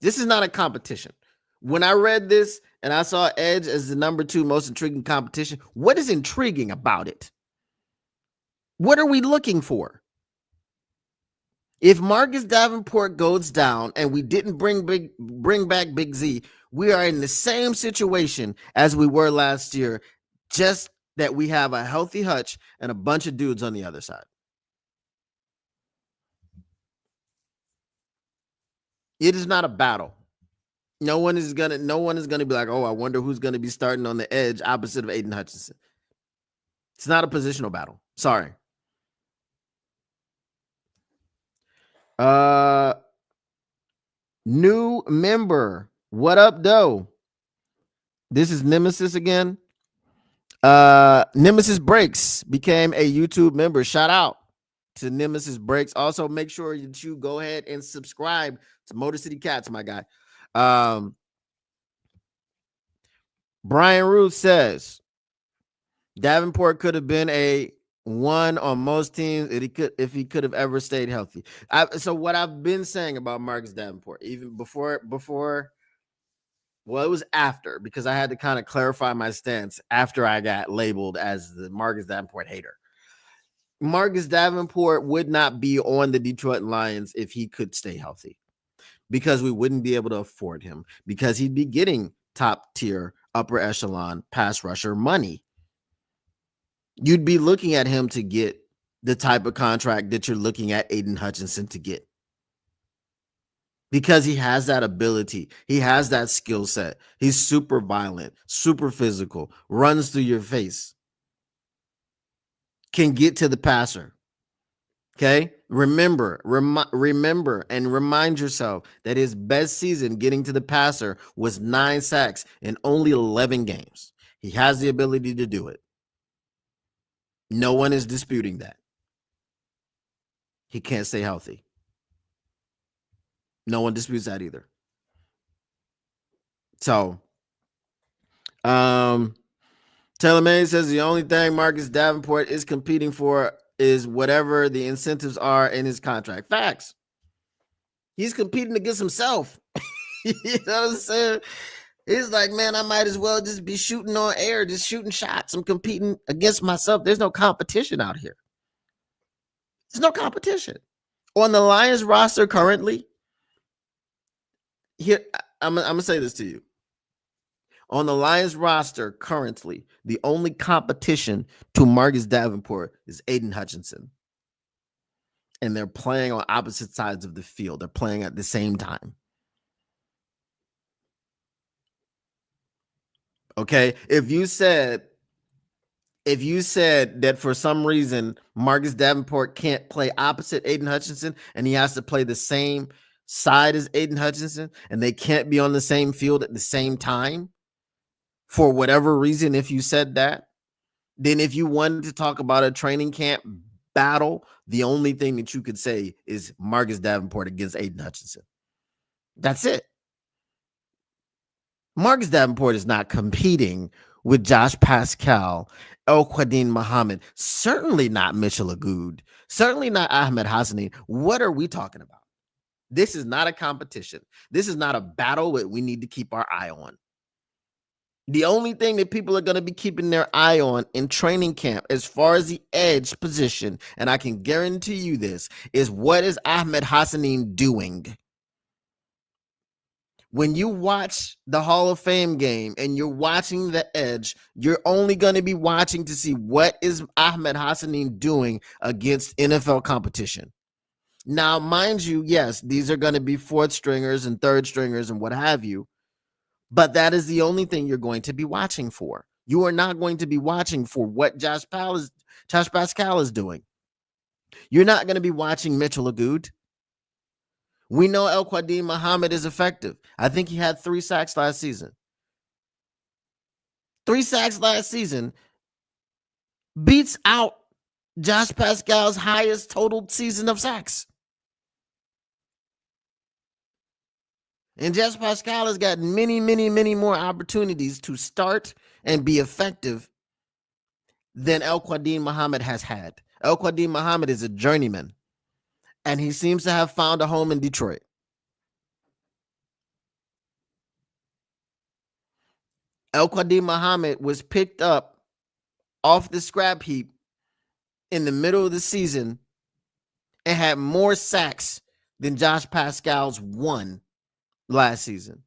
This is not a competition. When I read this and I saw Edge as the number 2 most intriguing competition, what is intriguing about it? What are we looking for? If Marcus Davenport goes down and we didn't bring back Big Z, we are in the same situation as we were last year, just that we have a healthy Hutch and a bunch of dudes on the other side. It is not a battle. No one is gonna be like, oh, I wonder who's gonna be starting on the edge opposite of Aiden Hutchinson. It's not a positional battle. Sorry. New member. What up, though? This is Nemesis again. Nemesis Breaks became a YouTube member. Shout out to Nemesis Breaks. Also, make sure that you go ahead and subscribe to Motor City Cats, my guy. Brian Ruth says Davenport could have been a 1 on most teams if he could have ever stayed healthy. So what I've been saying about Marcus Davenport, even before, well, it was after, because I had to kind of clarify my stance after I got labeled as the Marcus Davenport hater. Marcus Davenport would not be on the Detroit Lions if he could stay healthy, because we wouldn't be able to afford him, because he'd be getting top tier, upper echelon pass rusher money. You'd be looking at him to get the type of contract that you're looking at Aiden Hutchinson to get, because he has that ability. He has that skill set. He's super violent, super physical, runs through your face, can get to the passer. Okay? Remember and remind yourself that his best season getting to the passer was 9 sacks in only 11 games. He has the ability to do it. No one is disputing that. He can't stay healthy. No one disputes that either. So, Taylor May says the only thing Marcus Davenport is competing for is whatever the incentives are in his contract. Facts. He's competing against himself. You know what I'm saying? It's like, man, I might as well just be shooting on air, just shooting shots. I'm competing against myself. There's no competition out here. There's no competition. On the Lions roster currently, here, I'm going to say this to you. On the Lions roster currently, the only competition to Marcus Davenport is Aiden Hutchinson. And they're playing on opposite sides of the field. They're playing at the same time. Okay? If you said that for some reason Marcus Davenport can't play opposite Aiden Hutchinson and he has to play the same side as Aiden Hutchinson and they can't be on the same field at the same time, for whatever reason, if you said that, then if you wanted to talk about a training camp battle, the only thing that you could say is Marcus Davenport against Aiden Hutchinson. That's it. Marcus Davenport is not competing with Josh Pascal, El Quadin Muhammad, certainly not Mitchell Agood, certainly not Ahmed Hassanin. What are we talking about? This is not a competition. This is not a battle that we need to keep our eye on. The only thing that people are going to be keeping their eye on in training camp, as far as the edge position, and I can guarantee you this, is what is Ahmed Hassanin doing? When you watch the Hall of Fame game and you're watching the edge, you're only going to be watching to see what is Ahmed Hassanin doing against NFL competition. Now, mind you, yes, these are going to be 4th stringers and 3rd stringers and what have you. But that is the only thing you're going to be watching for. You are not going to be watching for what Josh Pascal is doing. You're not going to be watching Mitchell Agood. We know El Quadin Muhammad is effective. I think he had 3 sacks last season. 3 sacks last season beats out Josh Pascal's highest total season of sacks. And Josh Pascal has got many, many, many more opportunities to start and be effective than El Quadin Muhammad has had. El Quadin Muhammad is a journeyman, and he seems to have found a home in Detroit. El Quadin Muhammad was picked up off the scrap heap in the middle of the season and had more sacks than Josh Pascal's 1 last season.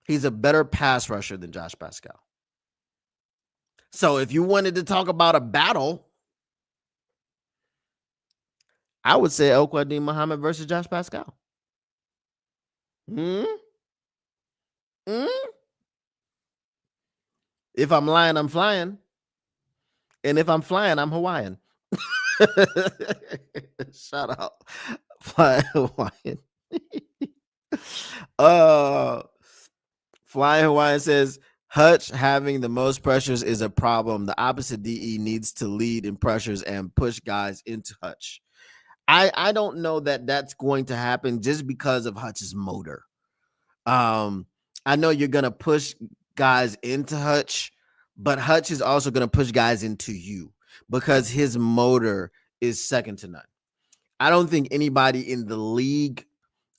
He's a better pass rusher than Josh Pascal. So if you wanted to talk about a battle, I would say El Quadin Muhammad versus Josh Pascal. Hmm? If I'm lying, I'm flying. And if I'm flying, I'm Hawaiian. Shout out. Flying Hawaiian. Flying Hawaiian says, Hutch having the most pressures is a problem. The opposite DE needs to lead in pressures and push guys into Hutch. I don't know that that's going to happen just because of Hutch's motor. I know you're going to push guys into Hutch, but Hutch is also going to push guys into you because his motor is second to none. I don't think anybody in the league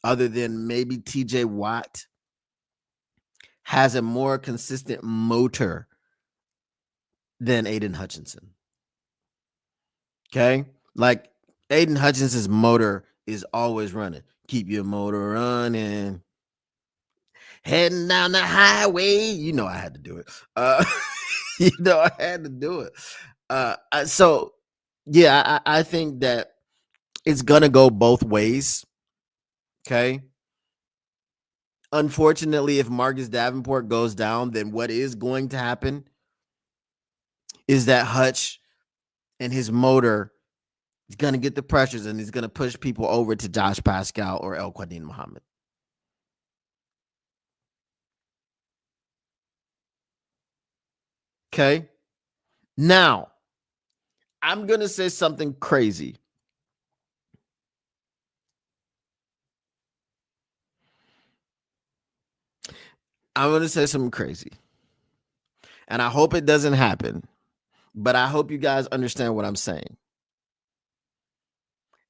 other than maybe TJ Watt has a more consistent motor than Aiden Hutchinson. Okay? Like Aiden Hutchinson's motor is always running. Keep your motor running. Heading down the highway. You know I had to do it. I had to do it. So yeah, I think that it's gonna go both ways. Okay. Unfortunately, if Marcus Davenport goes down, then what is going to happen is that Hutch and his motor is going to get the pressures and he's going to push people over to Josh Pascal or El Quadin Muhammad. Okay. Now, I'm going to say something crazy. I'm going to say something crazy. And I hope it doesn't happen, but I hope you guys understand what I'm saying.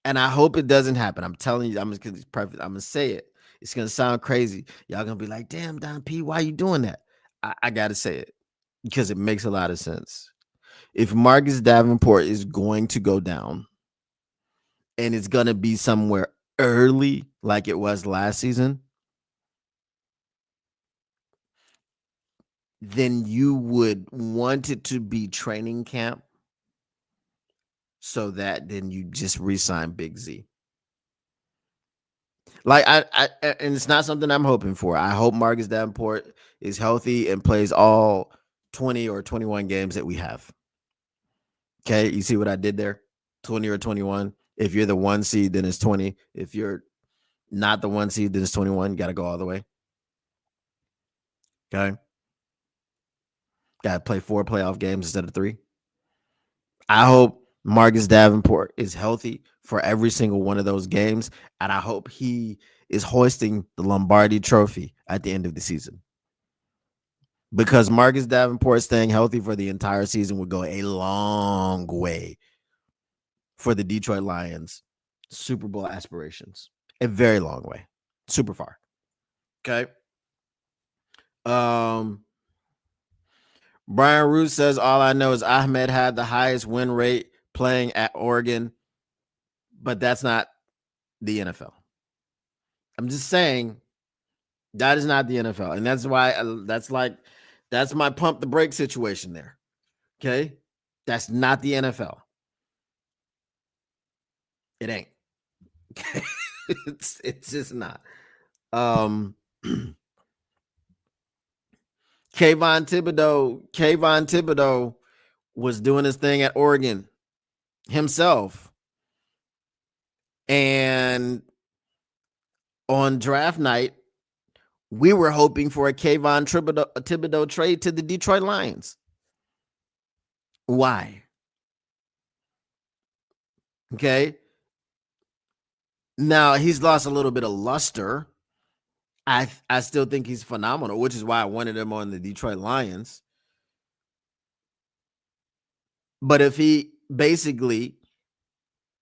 And I hope it doesn't happen. I'm telling you, I'm going to say it. It's going to sound crazy. Y'all going to be like, damn, Don P, why are you doing that? I got to say it because it makes a lot of sense. If Marcus Davenport is going to go down and it's going to be somewhere early like it was last season, then you would want it to be training camp so that then you just re-sign Big Z. Like I and it's not something I'm hoping for. I hope Marcus Davenport is healthy and plays all 20 or 21 games that we have. Okay, you see what I did there? 20 or 21. If you're the 1 seed, then it's 20. If you're not the 1 seed, then it's 21. You got to go all the way. Okay. Got to play 4 playoff games instead of 3. I hope Marcus Davenport is healthy for every single one of those games. And I hope he is hoisting the Lombardi trophy at the end of the season. Because Marcus Davenport staying healthy for the entire season would go a long way for the Detroit Lions Super Bowl aspirations. A very long way. Super far. Okay. Brian Root says, all I know is Ahmed had the highest win rate playing at Oregon, but that's not the NFL. I'm just saying that is not the NFL. And that's why that's my pump the brake situation there. Okay. That's not the NFL. It ain't. Okay. It's just not. Kayvon Thibodeau was doing his thing at Oregon himself. And on draft night, we were hoping for a Kayvon Thibodeau trade to the Detroit Lions. Why? Okay. Now he's lost a little bit of luster. I still think he's phenomenal, which is why I wanted him on the Detroit Lions. But if he basically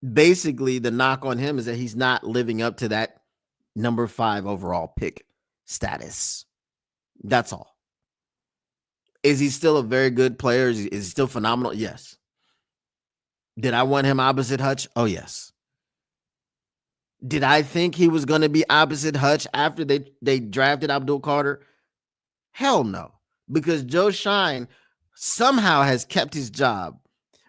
the knock on him is that he's not living up to that number 5 overall pick status. That's all. Is he still a very good player? Is he still phenomenal? Yes. Did I want him opposite Hutch? Oh, yes. Did I think he was going to be opposite Hutch after they drafted Abdul Carter? Hell no. Because Joe Shine somehow has kept his job.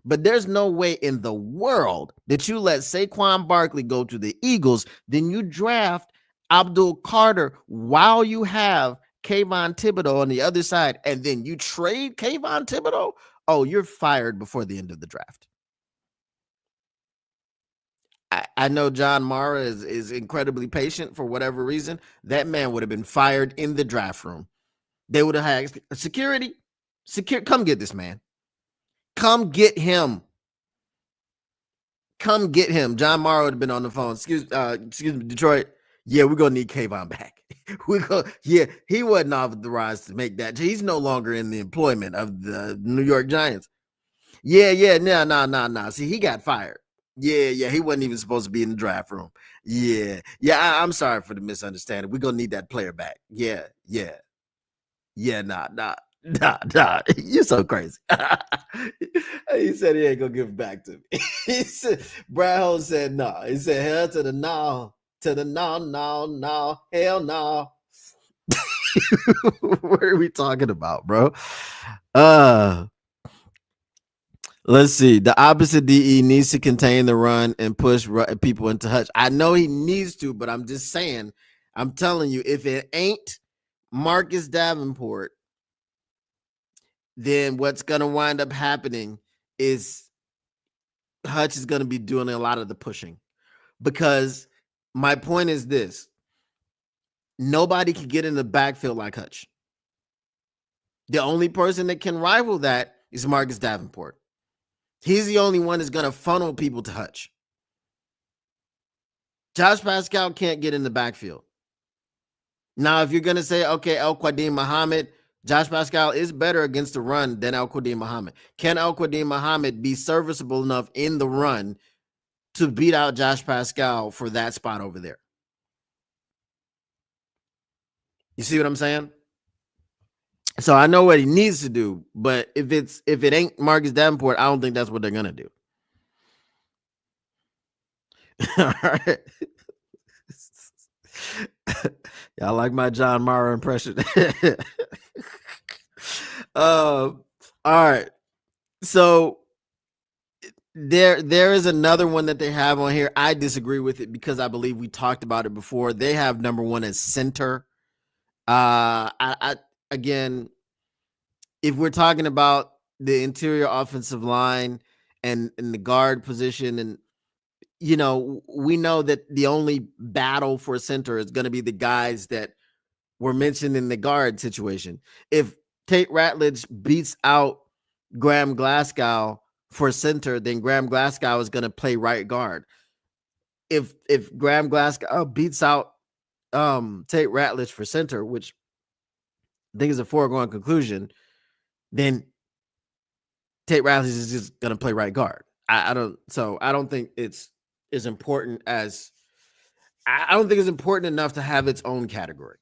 But there's no way in the world that you let Saquon Barkley go to the Eagles, then you draft Abdul Carter while you have Kayvon Thibodeau on the other side, and then you trade Kayvon Thibodeau. Oh, you're fired before the end of the draft. I know John Mara is incredibly patient for whatever reason. That man would have been fired in the draft room. They would have had security. Come get this man. Come get him. Come get him. John Mara would have been on the phone. Excuse me, Detroit. Yeah, we're gonna need Kayvon back. He wasn't authorized to make that. He's no longer in the employment of the New York Giants. No. See, he got fired. Yeah, he wasn't even supposed to be in the draft room. I'm sorry for the misunderstanding. We're gonna need that player back. Nah. You're so crazy. He said he ain't gonna give it back to me. He said, Brad Holmes said no. He said hell to the no, hell no. What are we talking about, bro? Let's see. The opposite DE needs to contain the run and push people into Hutch. I know he needs to, but I'm just saying, I'm telling you, if it ain't Marcus Davenport, then what's going to wind up happening is Hutch is going to be doing a lot of the pushing. Because my point is this. Nobody can get in the backfield like Hutch. The only person that can rival that is Marcus Davenport. He's the only one that's going to funnel people to Hutch. Josh Pascal can't get in the backfield. Now, if you're going to say, okay, El-Quadin Muhammad, Josh Pascal is better against the run than El-Quadin Muhammad. Can El-Quadin Muhammad be serviceable enough in the run to beat out Josh Pascal for that spot over there? You see what I'm saying? So I know what he needs to do, but if it ain't Marcus Davenport, I don't think that's what they're gonna do. All right. Y'all like my John Mara impression? All right. So there is another one that they have on here. I disagree with it because I believe we talked about it before. They have number 1 as center. Again, if we're talking about the interior offensive line and the guard position, and we know that the only battle for center is going to be the guys that were mentioned in the guard situation. If Tate Ratledge beats out Graham Glasgow for center, then Graham Glasgow is going to play right guard. If Graham Glasgow beats out Tate Ratledge for center, which I think is a foregone conclusion, then Tate Ratledge is just going to play right guard. I don't think it's as important as I don't think it's important enough to have its own category.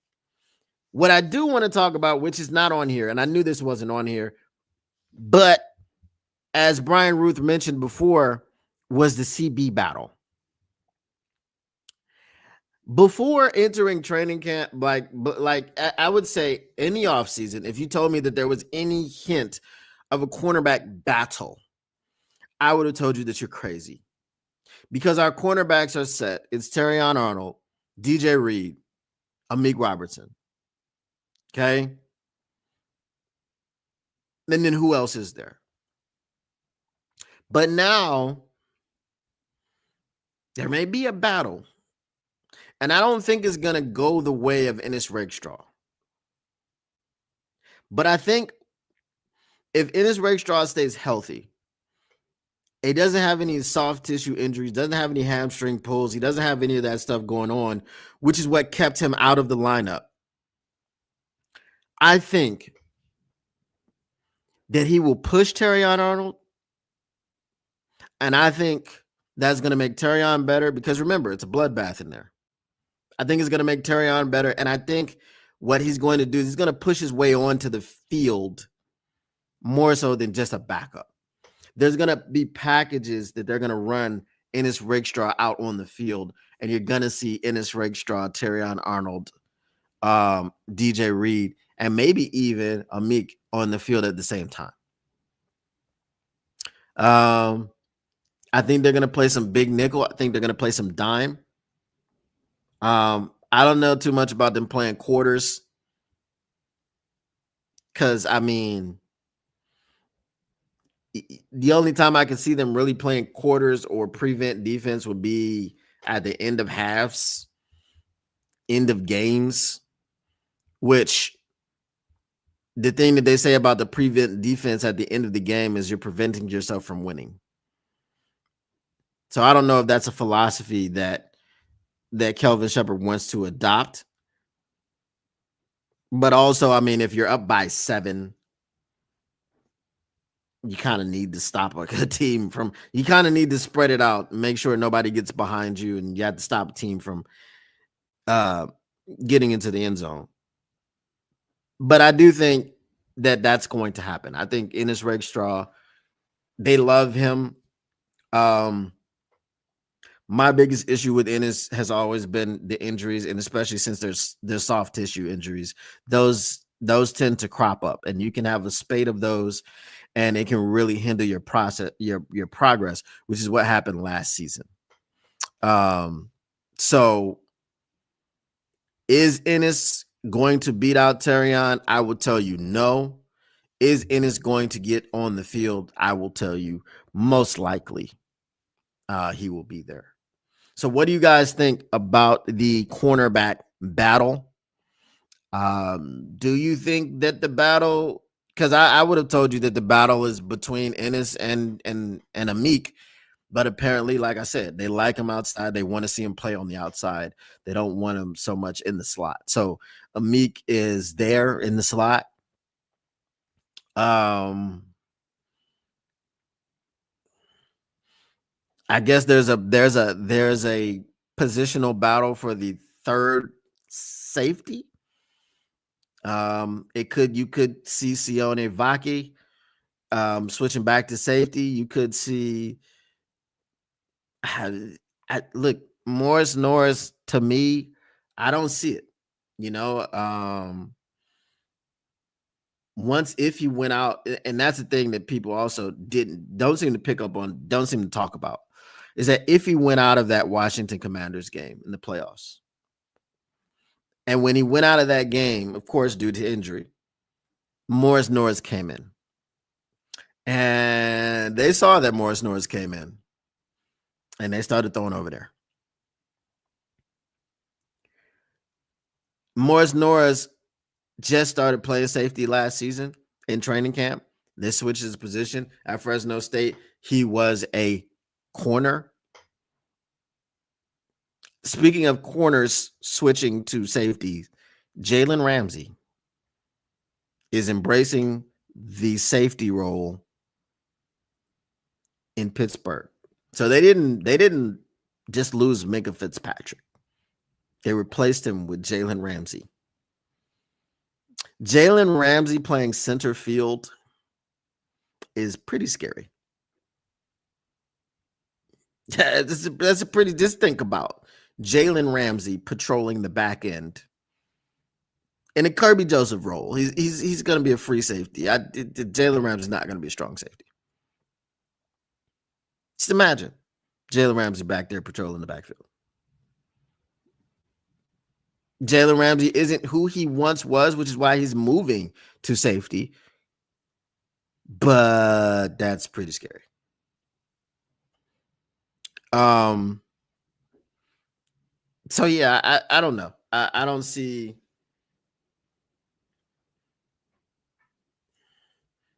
What I do want to talk about, which is not on here, and I knew this wasn't on here, but as Brian Ruth mentioned before, was the CB battle. Before entering training camp, like I would say in the offseason, if you told me that there was any hint of a cornerback battle, I would have told you that you're crazy. Because our cornerbacks are set. It's Terrion Arnold, DJ Reed, Amik Robertson. Okay. And then who else is there? But now there may be a battle. And I don't think it's going to go the way of Ennis Rakestraw. But I think if Ennis Rakestraw stays healthy, he doesn't have any soft tissue injuries, doesn't have any hamstring pulls, he doesn't have any of that stuff going on, which is what kept him out of the lineup. I think that he will push Terrion Arnold. And I think that's going to make Terrion better because remember, it's a bloodbath in there. I think it's going to make Terrion better. And I think what he's going to do is he's going to push his way onto the field more so than just a backup. There's going to be packages that they're going to run Ennis Rakestraw out on the field, and you're going to see Ennis Rakestraw, Terrion Arnold, DJ Reed, and maybe even Amik on the field at the same time. I think they're going to play some big nickel. I think they're going to play some dime. I don't know too much about them playing quarters because, I mean, the only time I can see them really playing quarters or prevent defense would be at the end of halves, end of games, which the thing that they say about the prevent defense at the end of the game is you're preventing yourself from winning. So I don't know if that's a philosophy that Kelvin Sheppard wants to adopt. But also, I mean, if you're up by 7, you kind of need to stop a team from, you kind of need to spread it out, make sure nobody gets behind you, and you have to stop a team from getting into the end zone. But I do think that that's going to happen. I think Ennis Rakestraw, they love him. My biggest issue with Ennis has always been the injuries, and especially since there's soft tissue injuries, those tend to crop up, and you can have a spate of those, and it can really hinder your process, your progress, which is what happened last season. So is Ennis going to beat out Terrion? I will tell you no. Is Ennis going to get on the field? I will tell you most likely he will be there. So what do you guys think about the cornerback battle? Do you think that the battle, because I would have told you that the battle is between Ennis and Amik, but apparently, like I said, they like him outside. They want to see him play on the outside. They don't want him so much in the slot. So Amik is there in the slot. I guess there's a positional battle for the third safety. You could see Sione Vaki switching back to safety. You could see look, Morris Norris, to me, I don't see it. You know, once if you went out, and that's the thing that people also don't seem to pick up on, don't seem to talk about, is that if he went out of that Washington Commanders game in the playoffs, and when he went out of that game, of course, due to injury, Morris Norris came in. And they saw that Morris Norris came in. And they started throwing over there. Morris Norris just started playing safety last season in training camp. They switched his position at Fresno State. He was a corner. Speaking of corners switching to safety, Jalen Ramsey is embracing the safety role in Pittsburgh. So they didn't just lose Minkah Fitzpatrick. They replaced him with Jalen Ramsey. Jalen Ramsey playing center field is pretty scary. That's a pretty, just think about Jalen Ramsey patrolling the back end in a Kirby Joseph role. He's going to be a free safety. Jalen Ramsey's not going to be a strong safety. Just imagine Jalen Ramsey back there patrolling the backfield. Jalen Ramsey isn't who he once was, which is why he's moving to safety. But that's pretty scary. So yeah, I don't know. I don't see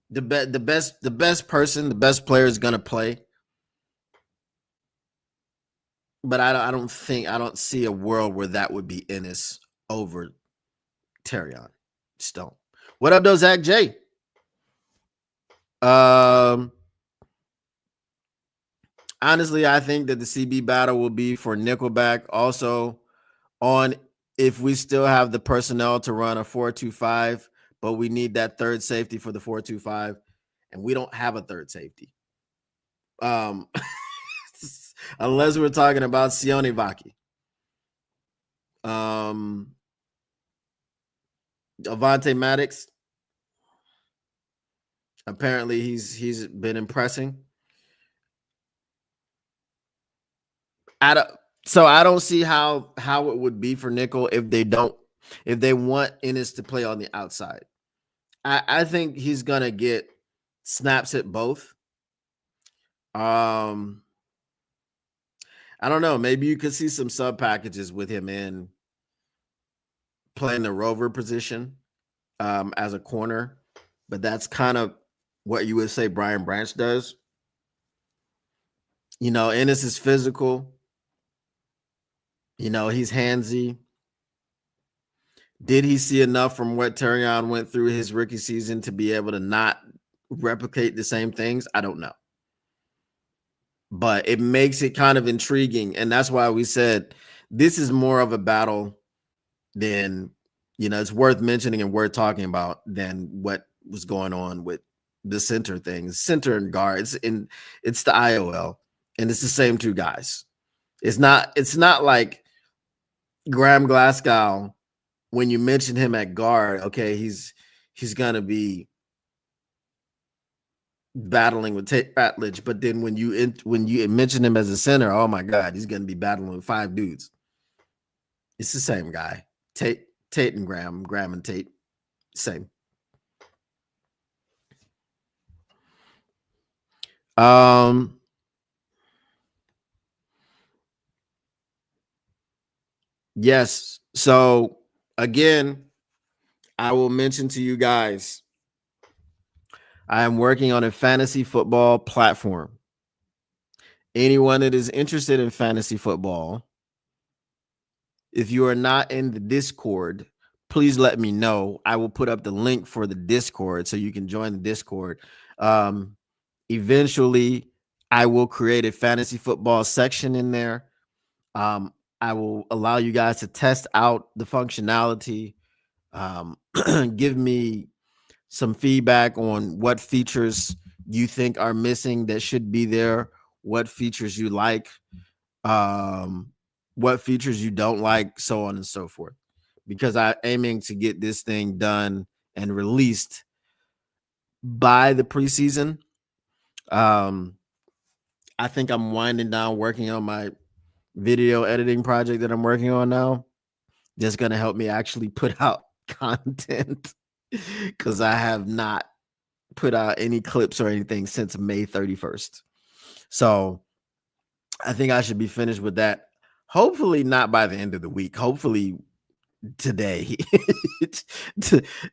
the best player is gonna play. But I don't see a world where that would be Ennis over Terrion. Stone. What up, though, Zach J? Honestly, I think that the CB battle will be for Nickelback. Also, on if we still have the personnel to run a 4-2-5, but we need that third safety for the 4-2-5, and we don't have a third safety. Unless we're talking about Sione Vaki. Avonte Maddox. Apparently, he's been impressing. I don't see how it would be for nickel if they want Ennis to play on the outside. I think he's gonna get snaps at both. I don't know. Maybe you could see some sub packages with him in playing the rover position as a corner, but that's kind of what you would say Brian Branch does. Ennis is physical. He's handsy. Did he see enough from what Terrion went through his rookie season to be able to not replicate the same things? I don't know. But it makes it kind of intriguing. And that's why we said this is more of a battle than, it's worth mentioning and worth talking about than what was going on with the center things, center and guards. And it's the IOL. And it's the same two guys. It's not like Graham Glasgow. When you mention him at guard, okay, he's gonna be battling with Tate Ratledge, but then when you mention him as a center, oh my God, he's gonna be battling with 5 dudes. It's the same guy, Tate and Graham and Tate, same. Yes. So again, I will mention to you guys, I am working on a fantasy football platform. Anyone that is interested in fantasy football, if you are not in the Discord, please let me know. I will put up the link for the Discord so you can join the Discord. Eventually, I will create a fantasy football section in there. I will allow you guys to test out the functionality. Give me some feedback on what features you think are missing that should be there, what features you like, what features you don't like, so on and so forth. Because I'm aiming to get this thing done and released by the preseason. I think I'm winding down working on my video editing project that I'm working on now. That's going to help me actually put out content because I have not put out any clips or anything since May 31st. So I think I should be finished with that. Hopefully not by the end of the week. Hopefully today,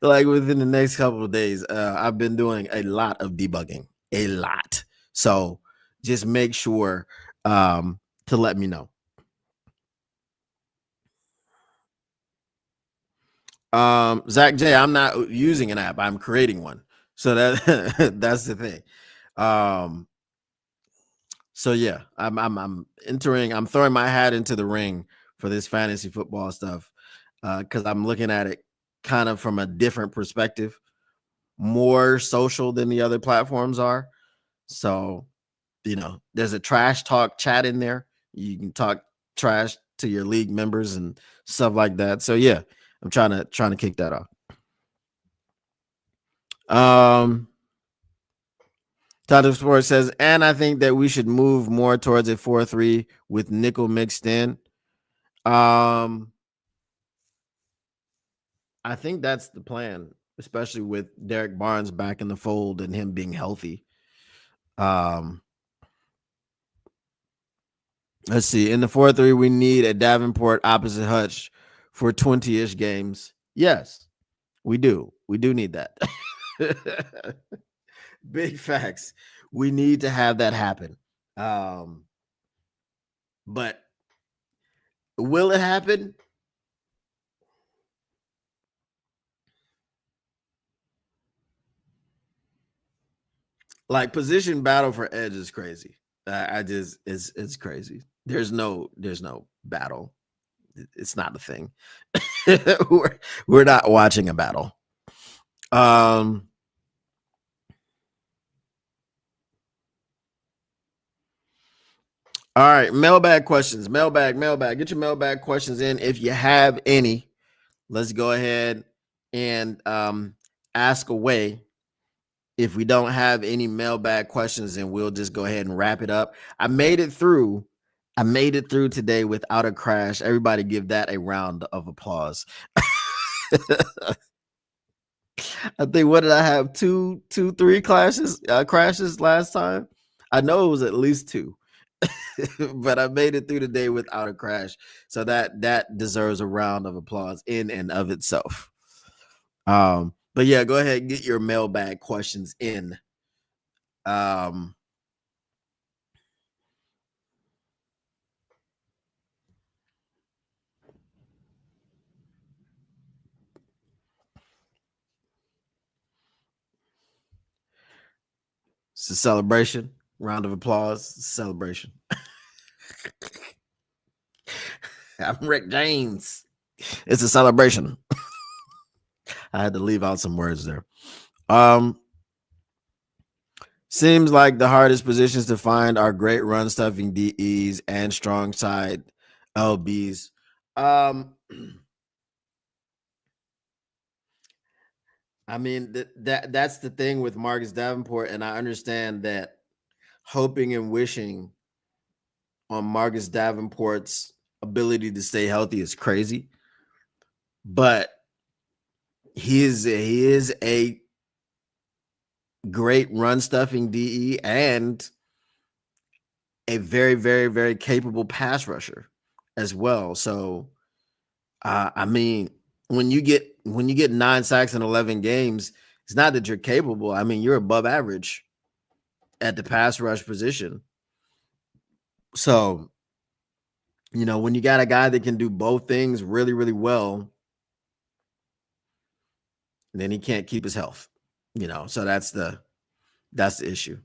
like within the next couple of days. I've been doing a lot of debugging, a lot. So just make sure to let me know. Zach J, I'm not using an app. I'm creating one. So that's the thing. So yeah, I'm throwing my hat into the ring for this fantasy football stuff because I'm looking at it kind of from a different perspective, more social than the other platforms are. So, there's a trash talk chat in there. You can talk trash to your league members and stuff like that. So yeah, I'm trying to kick that off. Tyler Sports says, and I think that we should move more towards a 4-3 with nickel mixed in. I think that's the plan, especially with Derek Barnes back in the fold and him being healthy. Let's see. In the 4-3, we need a Davenport opposite Hutch for 20-ish games. Yes, we do. We do need that. Big facts. We need to have that happen. But will it happen? Like position battle for edge is crazy. I just it's crazy. There's no battle. It's not a thing. we're not watching a battle. All right, mailbag questions. Mailbag. Get your mailbag questions in if you have any. Let's go ahead and ask away. If we don't have any mailbag questions, then we'll just go ahead and wrap it up. I made it through today without a crash. Everybody give that a round of applause. I think, what did I have? Two, three crashes last time. I know it was at least 2. But I made it through the day without a crash. So that deserves a round of applause in and of itself. But yeah, go ahead and get your mailbag questions in. It's a celebration. Round of applause. Celebration. I'm Rick James. It's a celebration. I had to leave out some words there. Seems like the hardest positions to find are great run stuffing DEs and strong side LBs. I mean, that's the thing with Marcus Davenport, and I understand that hoping and wishing on Marcus Davenport's ability to stay healthy is crazy, but he is a great run stuffing DE and a very, very, very capable pass rusher as well. So, I mean, when you get 9 sacks in 11 games, it's not that you're capable. I mean, you're above average at the pass rush position. So, when you got a guy that can do both things really, really well, then he can't keep his health. So that's the issue.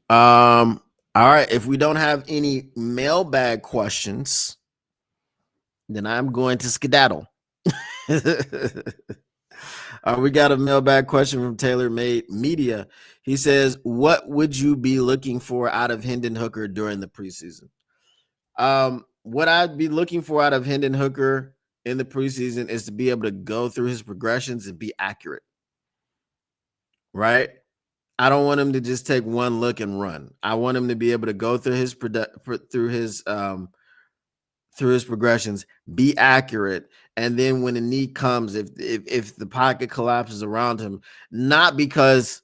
All right. If we don't have any mailbag questions, then I'm going to skedaddle. We got a mailbag question from Taylor Made Media. He says, "What would you be looking for out of Hendon Hooker during the preseason?" What I'd be looking for out of Hendon Hooker in the preseason is to be able to go through his progressions and be accurate. Right? I don't want him to just take one look and run. I want him to be able to go through his progressions, be accurate, and then when the need comes, if the pocket collapses around him, not because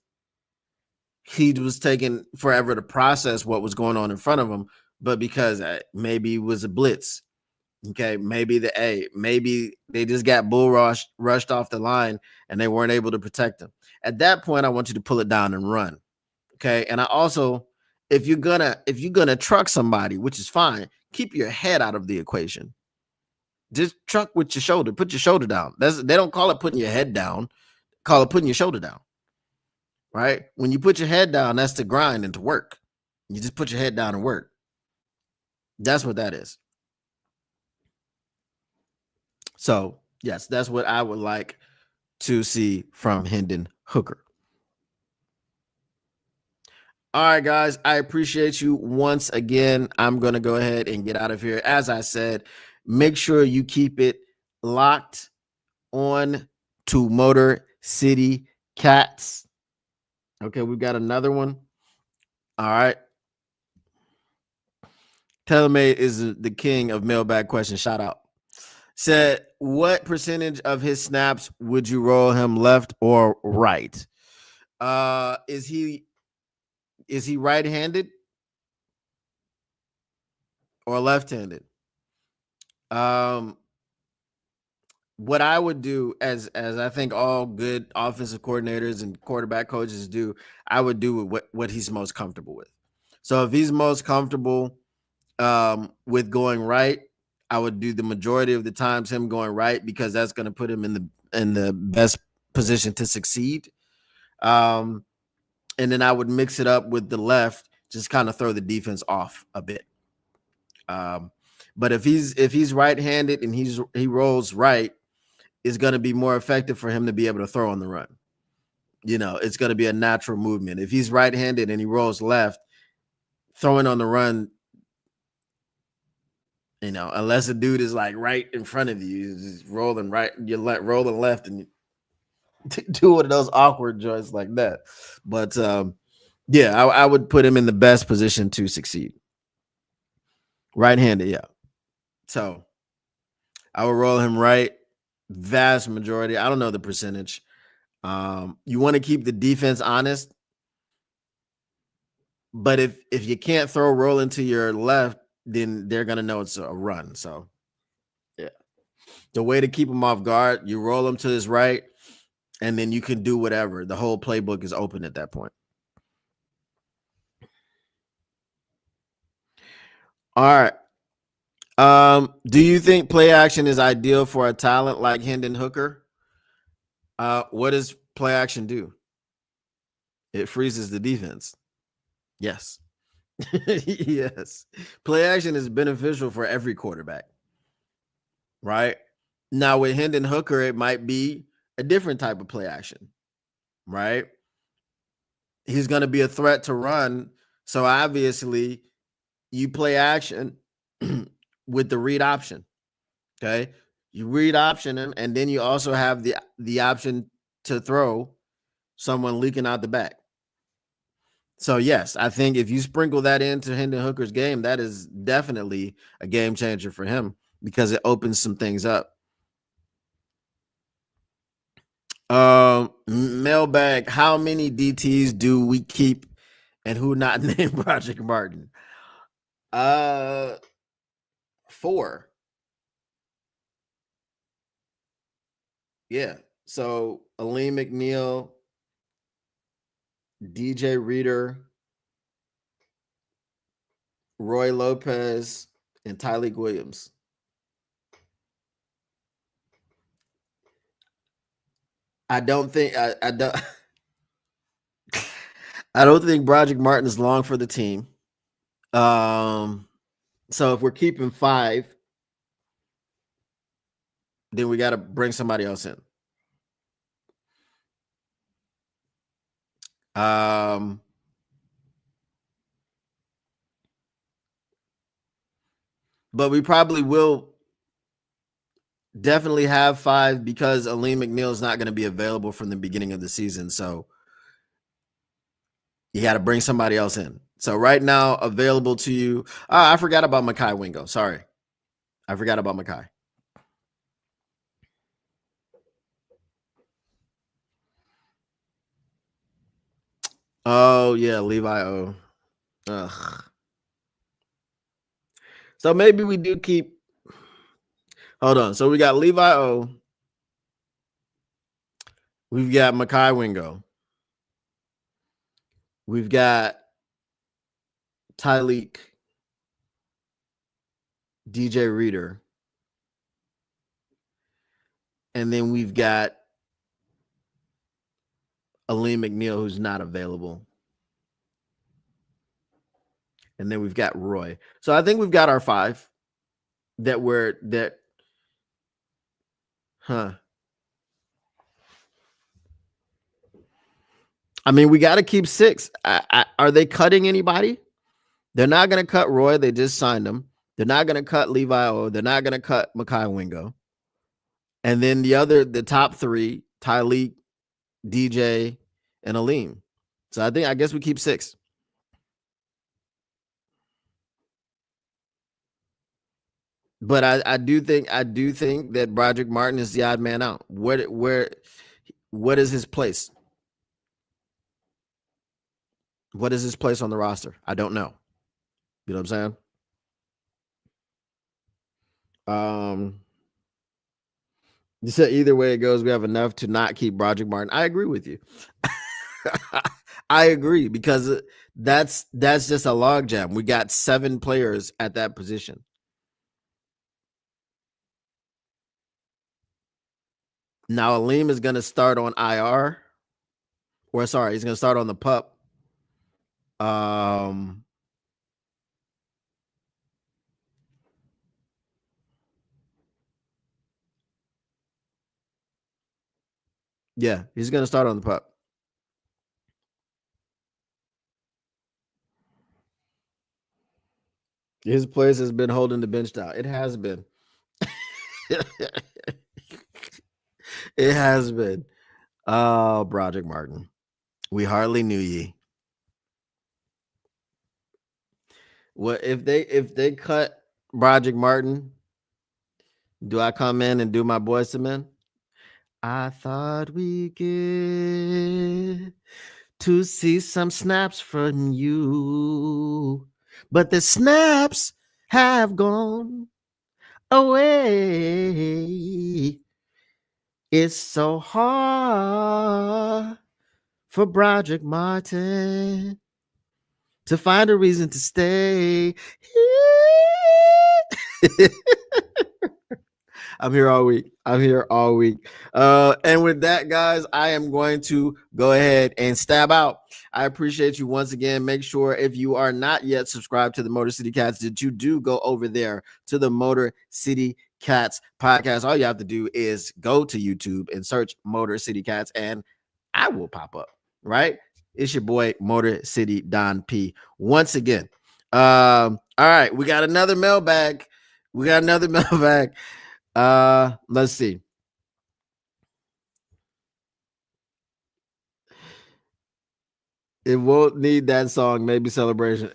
he was taking forever to process what was going on in front of him, but because maybe it was a blitz. Okay, maybe they just got bull rushed off the line and they weren't able to protect him. At that point, I want you to pull it down and run. Okay, and I also, if you're gonna truck somebody, which is fine, keep your head out of the equation. Just truck with your shoulder. Put your shoulder down. They don't call it putting your head down. Call it putting your shoulder down. Right? When you put your head down, that's to grind and to work. You just put your head down and work. That's what that is. So, yes, that's what I would like to see from Hendon Hooker. All right, guys, I appreciate you once again. I'm going to go ahead and get out of here. As I said, make sure you keep it locked on to Motor City Cats. Okay, we've got another one. All right. TaylorMade is the king of mailbag questions. Shout out. Said, what percentage of his snaps would you roll him left or right? Is he right-handed or left-handed? What I would do, as I think all good offensive coordinators and quarterback coaches do, I would do what he's most comfortable with. So if he's most comfortable with going right, I would do the majority of the times him going right, because that's going to put him in the best position to succeed. And then I would mix it up with the left, just kind of throw the defense off a bit. But if he's right-handed and he rolls right, it's going to be more effective for him to be able to throw on the run. It's going to be a natural movement. If he's right-handed and he rolls left, throwing on the run, unless a dude is like right in front of you, just rolling right, you're rolling left, and you do one of those awkward joints like that. But yeah, I would put him in the best position to succeed. Right-handed, yeah. So I would roll him right. Vast majority. I don't know the percentage. You want to keep the defense honest, but if you can't throw rolling to your left, then they're gonna know it's a run. So yeah, the way to keep him off guard, you roll him to his right, and then you can do whatever. The whole playbook is open at that point. All right. Do you think play action is ideal for a talent like Hendon Hooker? What does play action do? It freezes the defense. Yes. Yes. Play action is beneficial for every quarterback. Right? Now with Hendon Hooker, it might be a different type of play action. Right? He's going to be a threat to run. So obviously, you play action with the read option. Okay. You read option him, and then you also have the option to throw someone leaking out the back. So yes, I think if you sprinkle that into Hendon Hooker's game, that is definitely a game changer for him, because it opens some things up. Mailbag, how many DTs do we keep and who not named Project Martin? 4. Yeah. So Aleem McNeil, DJ Reader, Roy Lopez, and Tyleik Williams. I don't think I don't I don't think Broderick Martin is long for the team. So if we're keeping 5, then we got to bring somebody else in. But we probably will definitely have 5, because Aleem McNeil is not going to be available from the beginning of the season. So you got to bring somebody else in. So right now, available to you. I forgot about Mekhi Wingo. Sorry. I forgot about Mekhi. Oh, yeah, Levi O. Ugh. So maybe we do keep. Hold on. So we got Levi O. We've got Mekhi Wingo. We've got Tyleik, DJ Reader. And then we've got Aleem McNeil, who's not available. And then we've got Roy. So I think we've got our 5 that. I mean, we got to keep 6. Are they cutting anybody? They're not going to cut Roy. They just signed him. They're not going to cut Levi O. They're not going to cut Mekhi Wingo. And then the top 3, Tyleik, DJ, and Aleem. So I guess we keep 6. But I do think that Broderick Martin is the odd man out. What is his place? What is his place on the roster? I don't know. You know what I'm saying? You said either way it goes, we have enough to not keep Broderick Martin. I agree with you. I agree because that's just a logjam. We got 7 players at that position. Now Aleem is going to start on IR, or sorry, he's going to start on the pup. Yeah, he's going to start on the pup. His place has been holding the bench down. It has been. It has been. Oh, Broderick Martin. We hardly knew ye. What if they cut Broderick Martin? Do I come in and do my boys to men? I thought we get to see some snaps from you, but the snaps have gone away. It's so hard for Broderick Martin to find a reason to stay. I'm here all week. And with that, guys, I am going to go ahead and stab out. I appreciate you once again. Make sure if you are not yet subscribed to the Motor City Cats, that you do go over there to the Motor City Cats podcast. All you have to do is go to YouTube and search Motor City Cats, and I will pop up, right? It's your boy, Motor City Don P. Once again. All right, we got another mailbag. Let's see. It won't need that song, maybe Celebration.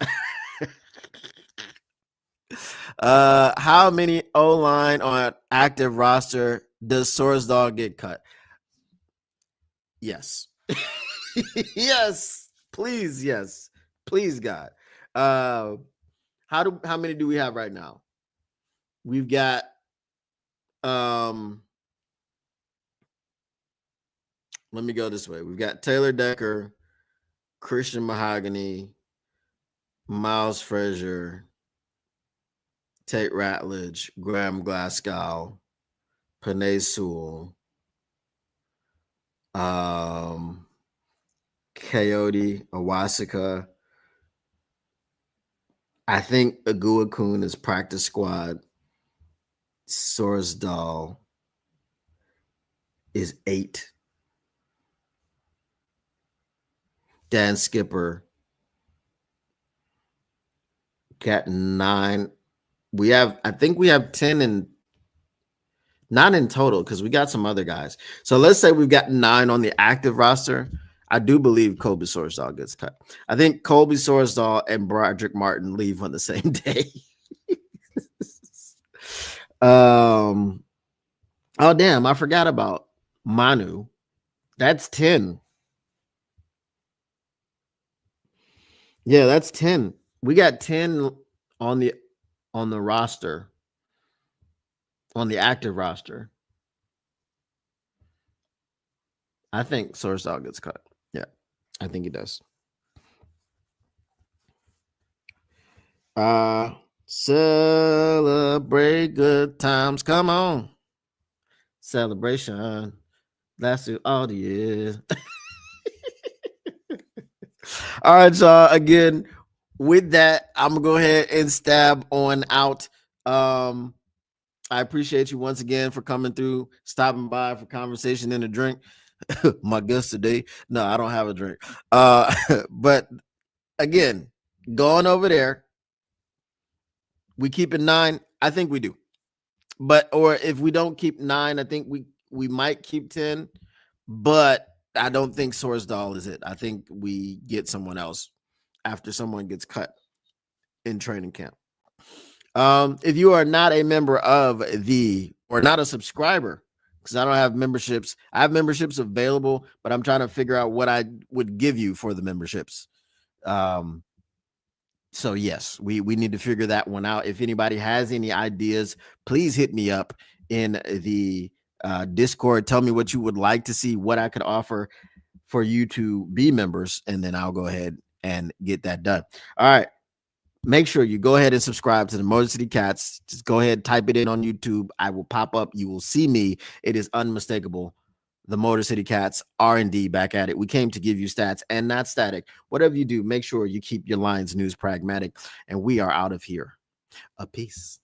How many O-line on active roster does Sorsdal get cut? Yes. Yes. Please, yes. Please, God. How many do we have right now? We've got let me go this way. We've got Taylor Decker, Christian Mahogany, Miles Frazier, Tate Ratledge, Graham Glasgow, Panay Sewell, Coyote, Awasika. I think Agua Kun is practice squad. Sorsdal is 8. Dan Skipper got 9. I think we have 10 and not in total because we got some other guys. So let's say we've got 9 on the active roster. I do believe Colby Sorsdal gets cut. I think Colby Sorsdal and Broderick Martin leave on the same day. Oh damn, I forgot about Manu. That's 10. Yeah, that's 10. We got 10 on the roster, on the active roster. I think Sorsdal gets cut. Yeah, I think he does. Celebrate good times. Come on. Celebration. That's all the years. All right, y'all. Again, with that, I'm gonna go ahead and stab on out. I appreciate you once again for coming through, stopping by for conversation and a drink. My guest today. No, I don't have a drink. But again, going over there, we keep it 9. I think we do. But or if we don't keep 9, I think we might keep 10. But I don't think Sorsdal is it. I think we get someone else after someone gets cut in training camp. If you are not a member of the or not a subscriber, because I don't have memberships, I have memberships available, but I'm trying to figure out what I would give you for the memberships. So yes, we need to figure that one out. If anybody has any ideas, please hit me up in the Discord. Tell me what you would like to see, what I could offer for you to be members, and then I'll go ahead and get that done. All right. Make sure you go ahead and subscribe to the Motor City Cats. Just go ahead, type it in on YouTube. I will pop up. You will see me. It is unmistakable. The Motor City Cats, R&D, back at it. We came to give you stats and not static. Whatever you do, make sure you keep your Lions news pragmatic. And we are out of here. A peace.